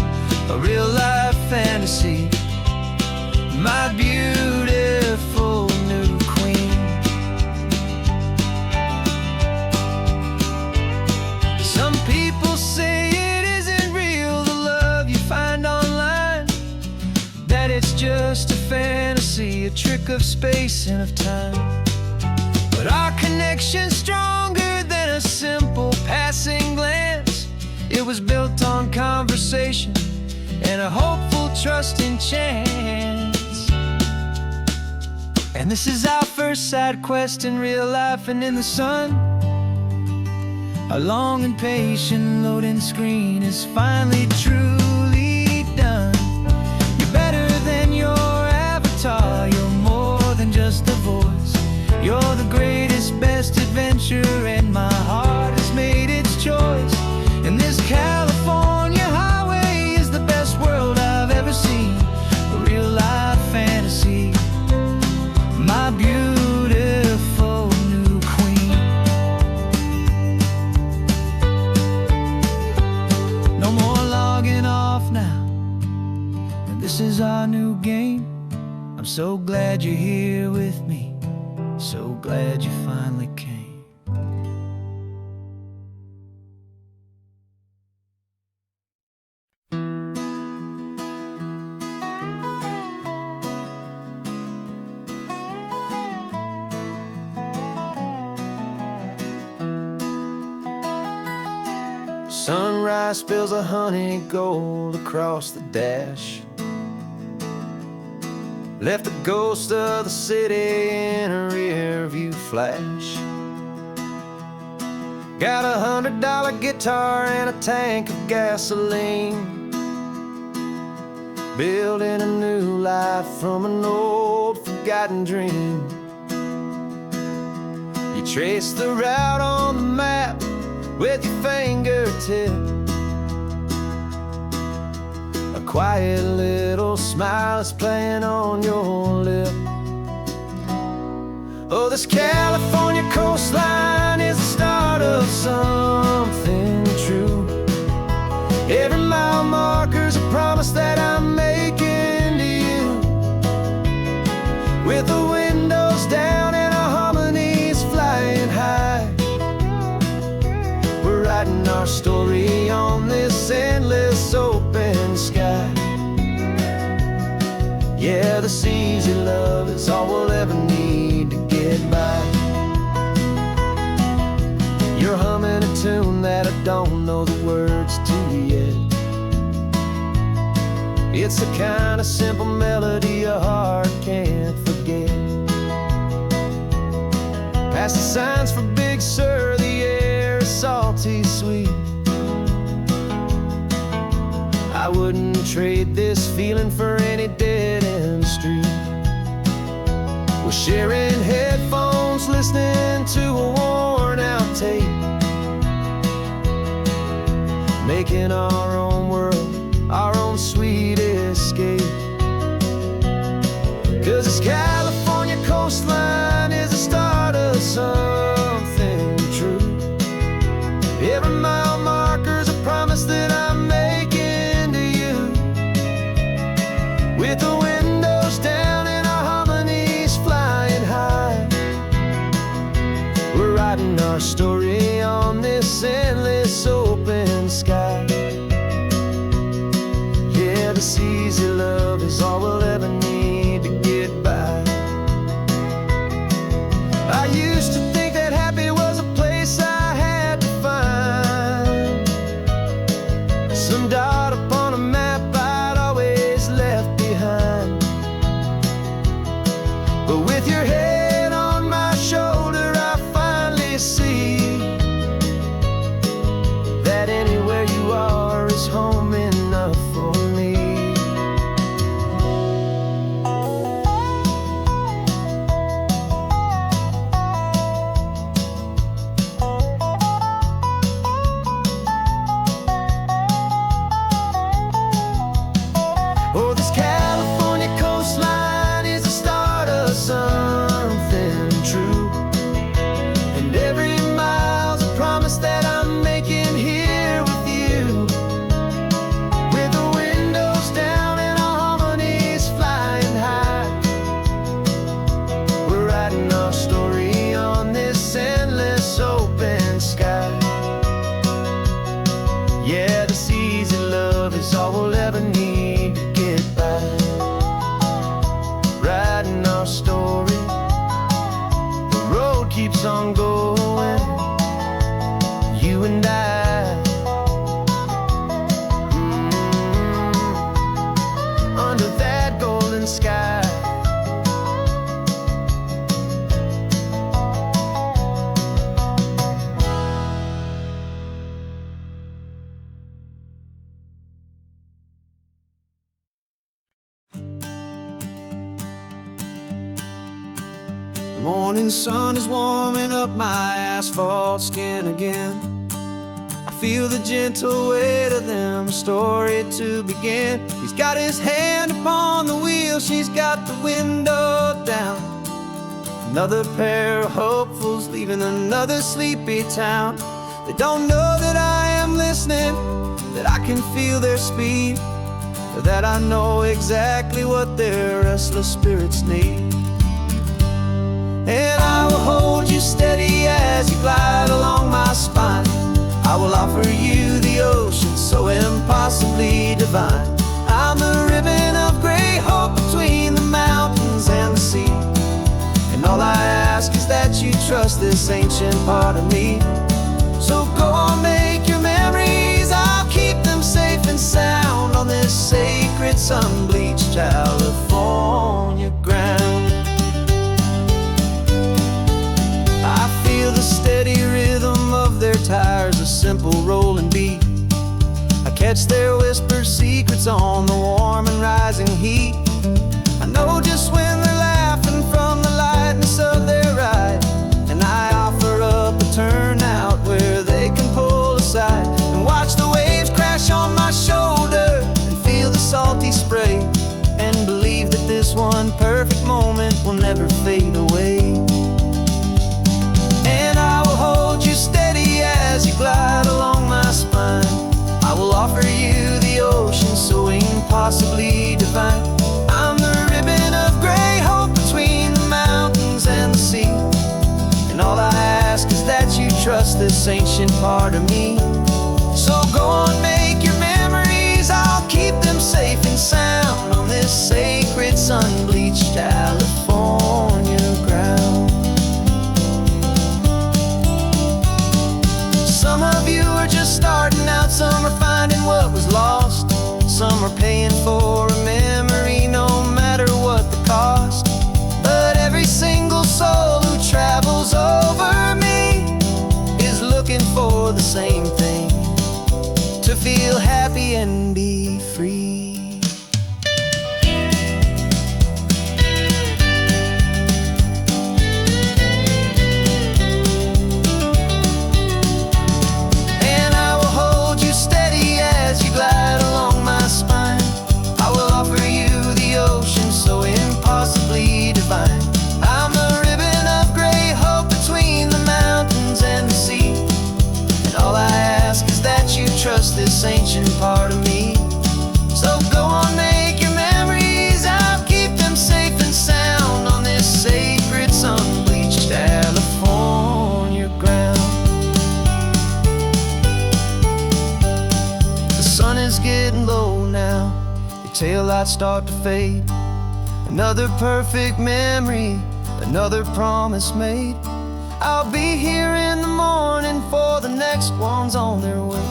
a real life fantasy, my beautiful new queen. Some people say it isn't real, the love you find online, that it's just a fantasy, a trick of space and of time. But our connection's stronger than a simple passing glance. It was built on conversation and a hopeful, trusting chance. And this is our first side quest in real life and in the sun. Our long and patient loading screen is finally truly done. You're better than your avatar, you're more than just a voice. You're the greatest, best adventure, and my heart has made its choice. And this California highway is the best world I've ever seen, a real life fantasy, my beautiful new queen. No more logging off now, and this is our new game. I'm so glad you're here with me, so glad you finally came. Sunrise spills a honey gold across the dash, left the ghost of the city in a rear view flash. Got $100 guitar and a tank of gasoline, building a new life from an old forgotten dream. You trace the route on the map with your fingertip, a quiet little smile is playing on your lip. Oh, this California coastline is the start of something true. Every mile marker's a promise that I'm making to you, with the windows down and our harmonies flying high. We're writing our story on this endless open sky. Yeah, this easy love is all we'll ever need to get by. You're humming a tune that I don't know the words to yet. It's the kind of simple melody a heart can't forget. Past the signs for Big Sur, the air is salty sweet. I wouldn't trade this feeling for any dead-end street. We're sharing headphones, listening to a worn-out tape, making our own world, our own sweet escape. 'Cause this California coastline is the start of something true. Every mile marker's a promise that I'm making to you. With the windows down and our harmonies flying high, we're writing our story on this endless open sky. Yeah, this easy love is all we'll ever need to get by. I used to think that happy was a place I had to find, some dot upon a map I'd always left behind. But with your head on my shoulder, I finally see that anywhere you are is home enough for me. Oh, this California coastline is the start of something true. And every mile's a promise that I'm making here with you. With the windows down and our harmonies flying high, we're writing our story on this endless open sky. Yeah, this easy love is all we'll ever need to get by. Writing our story, the road keeps on going, you and I. Under that golden sky. The morning sun is warming up my asphalt skin again. I feel the gentle weight of them, a story to begin. He's got his hand upon the wheel, she's got the window down. Another pair of hopefuls leaving another sleepy town. They don't know that I am listening, that I can feel their speed, or that I know exactly what their restless spirits need. And I will hold you steady as you glide along my spine. I will offer you the ocean so impossibly divine. I'm the ribbon of gray hope between the mountains and the sea. And all I ask is that you trust this ancient part of me. So go on, make your memories, I'll keep them safe and sound on this sacred sun-bleached California ground. I feel the steady rhythm of their tires, a simple rolling beat. I catch their whispered secrets on the warm and rising heat. I know just when they're laughing from the lightness of their ride, and I offer up a turnout where they can pull aside and watch the waves crash on my shoulder and feel the salty spray, and believe that this one perfect moment will never fade away. As you glide along my spine, I will offer you the ocean so impossibly divine. I'm the ribbon of gray hope between the mountains and the sea. And all I ask is that you trust this ancient part of me. So go on, make your memories, I'll keep them safe and sound on this sacred sun start to fade. Another perfect memory, another promise made. I'll be here in the morning for the next ones on their way.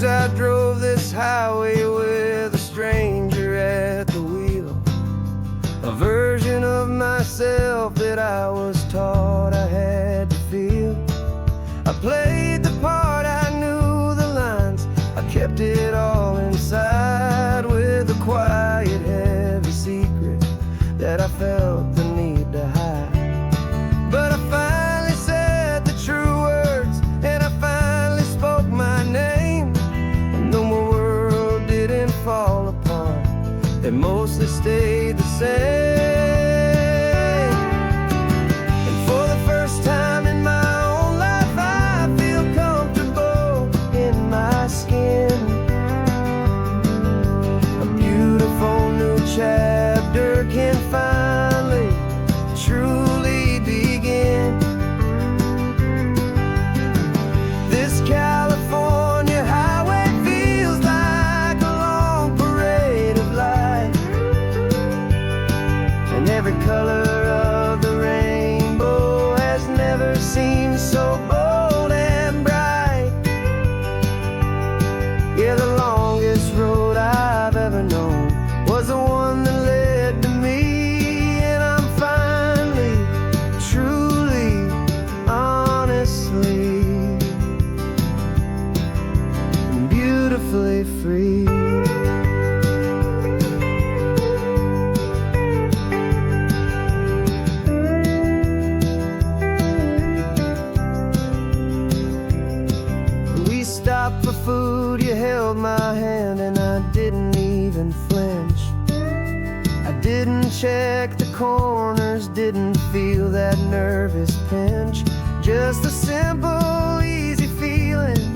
I drove this highway with a stranger at the wheel, a version of myself that I was taught I had to feel. I played the part, I knew the lines, I kept it all inside with a quiet, heavy secret that I felt the need to hide. But I finally said the true words, and I finally spoke my name. Though my world didn't fall apart, it mostly stayed the same. And for the first time in my own life, I feel comfortable in my skin. A beautiful new chapter can finally, truly begin. This California highway feels like a long parade of light, and every color of the rainbow has never seemed so bold and bright. Yeah, the longest road I've ever known was the one that led to me, and I'm finally, truly, honestly, and beautifully free. We stopped for food, you held my hand, and I didn't even flinch. I didn't check the corners, didn't feel that nervous pinch. Just a simple, easy feeling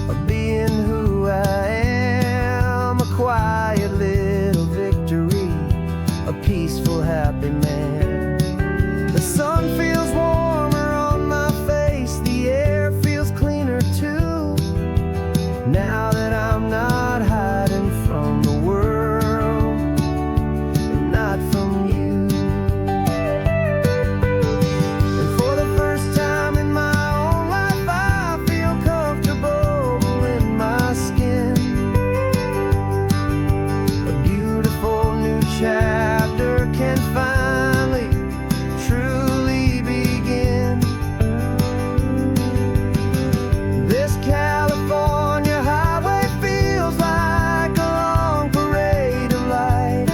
of being who I am. A quiet little victory, a peaceful, happy man. The sun feels warmer on my face, the air feels cleaner too, now that I'm not hiding from the world, and not from you. And for the first time in my own life, I feel comfortable in my skin. A beautiful new chapter can finally, truly begin. This California highway feels like a long parade of light,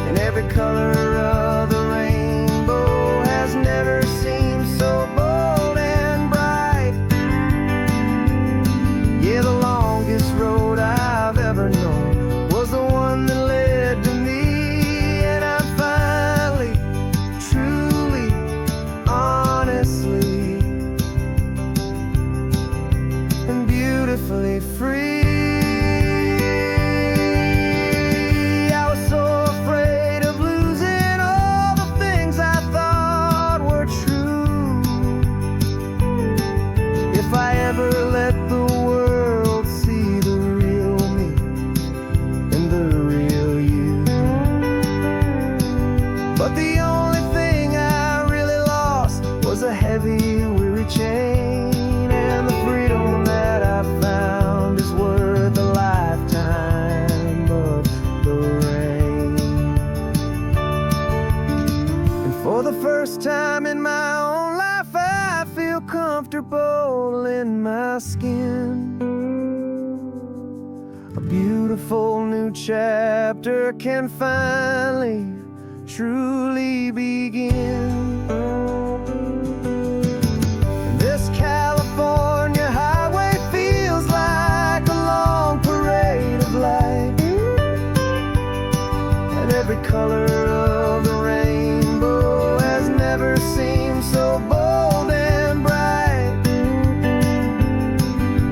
and every color of the rainbow has never seemed so bold and bright. Yeah, the longest road I've ever known was the one that led to me, and I'm finally, truly, honestly, and beautifully free. I was so afraid of losing all the things I thought were true. If I ever let the world see the real me and the real you. But the only thing I really lost was a heavy, weary chain, and the freedom that I found is worth a lifetime of the rain. And for the first time in my own life, I feel comfortable in my skin. A beautiful new chapter can finally, truly begin. This California highway feels like a long parade of light, every color of the rainbow has never seemed so bold and bright.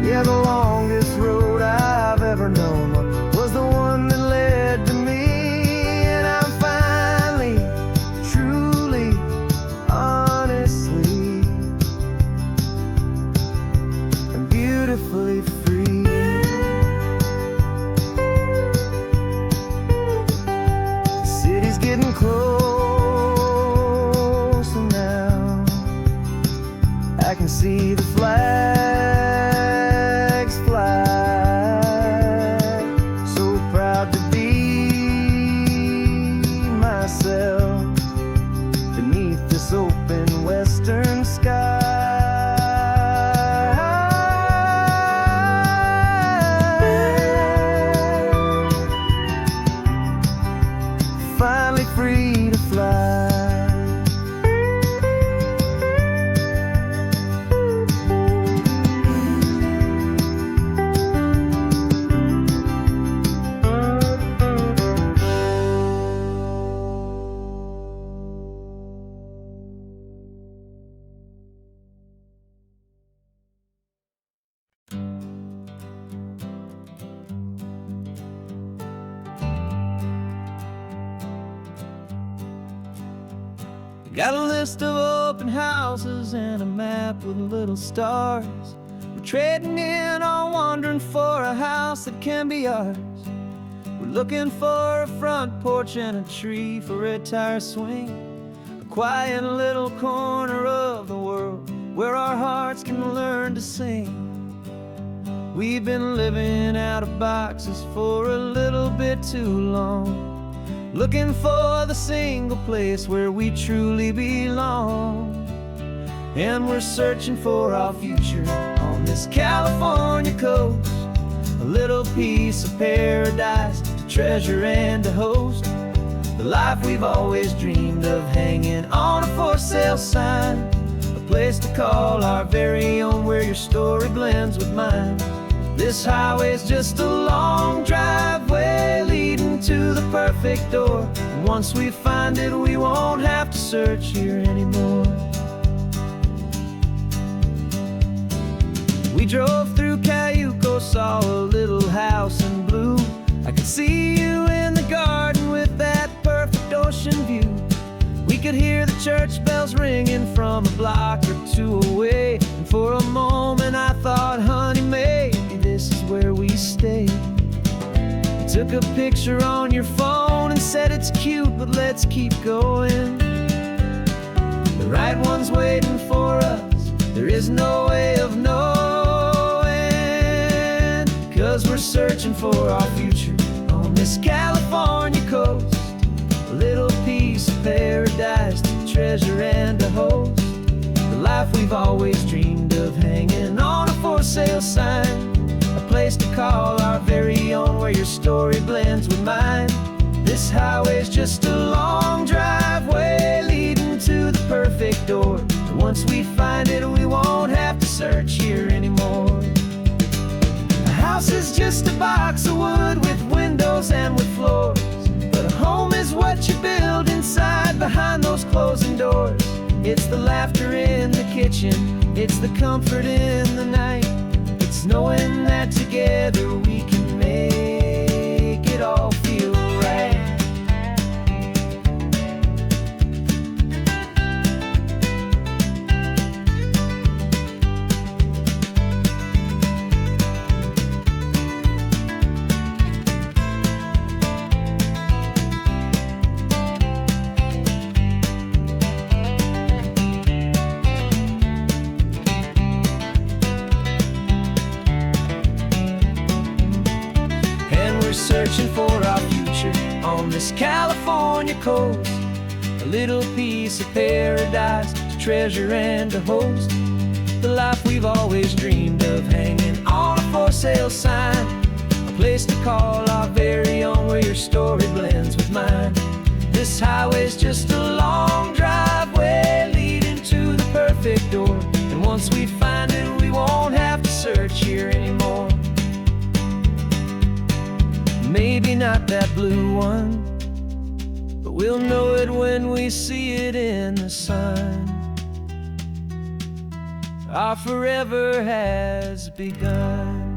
Yeah, the longest road I've ever known was the one that led to me, and I'm finally, truly, honestly, and beautifully free. The city's getting closer now. I can see the flags fly. So proud to be myself beneath this open western sky. Finally free to fly. Got a list of open houses and a map with little stars. We're trading in or wandering for a house that can be ours. We're looking for a front porch and a tree for a tire swing, a quiet little corner of the world where our hearts can learn to sing. We've been living out of boxes for a little bit too long, looking for the single place where we truly belong. And we're searching for our future on this California coast, a little piece of paradise to treasure and to host, the life we've always dreamed of, hanging on a for sale sign, a place to call our very own where your story blends with mine. This highway's just a long driveway leading to the perfect door, and once we find it we won't have to search here anymore. We drove through Cayuco, saw a little house in blue. I could see you in the garden with that perfect ocean view. We could hear the church bells ringing from a block or two away, and for a moment I thought, honey, maybe this is where we stay. You took a picture on your phone and said it's cute, but let's keep going. The right one's waiting for us, there is no way of knowing, 'cause we're searching for our future on this California coast, a little piece of paradise to treasure and to host, the life we've always dreamed of, hanging on a for sale sign, a place to call our very own where your story blends with mine. This highway's just a long driveway leading to the perfect door, and once we find it we won't have to search here anymore. A house is just a box of wood with windows and with floors, but a home is what you build inside behind those closing doors. It's the laughter in the kitchen, it's the comfort in the night, it's knowing that together we can make it all feel right. Searching for our future on this California coast, a little piece of paradise to treasure and to host, the life we've always dreamed of, hanging on a for sale sign, a place to call our very own where your story blends with mine. This highway's just a long driveway leading to the perfect door, and once we find it we won't have to search here anymore. Maybe not that blue one, but we'll know it when we see it in the sun. Our forever has begun.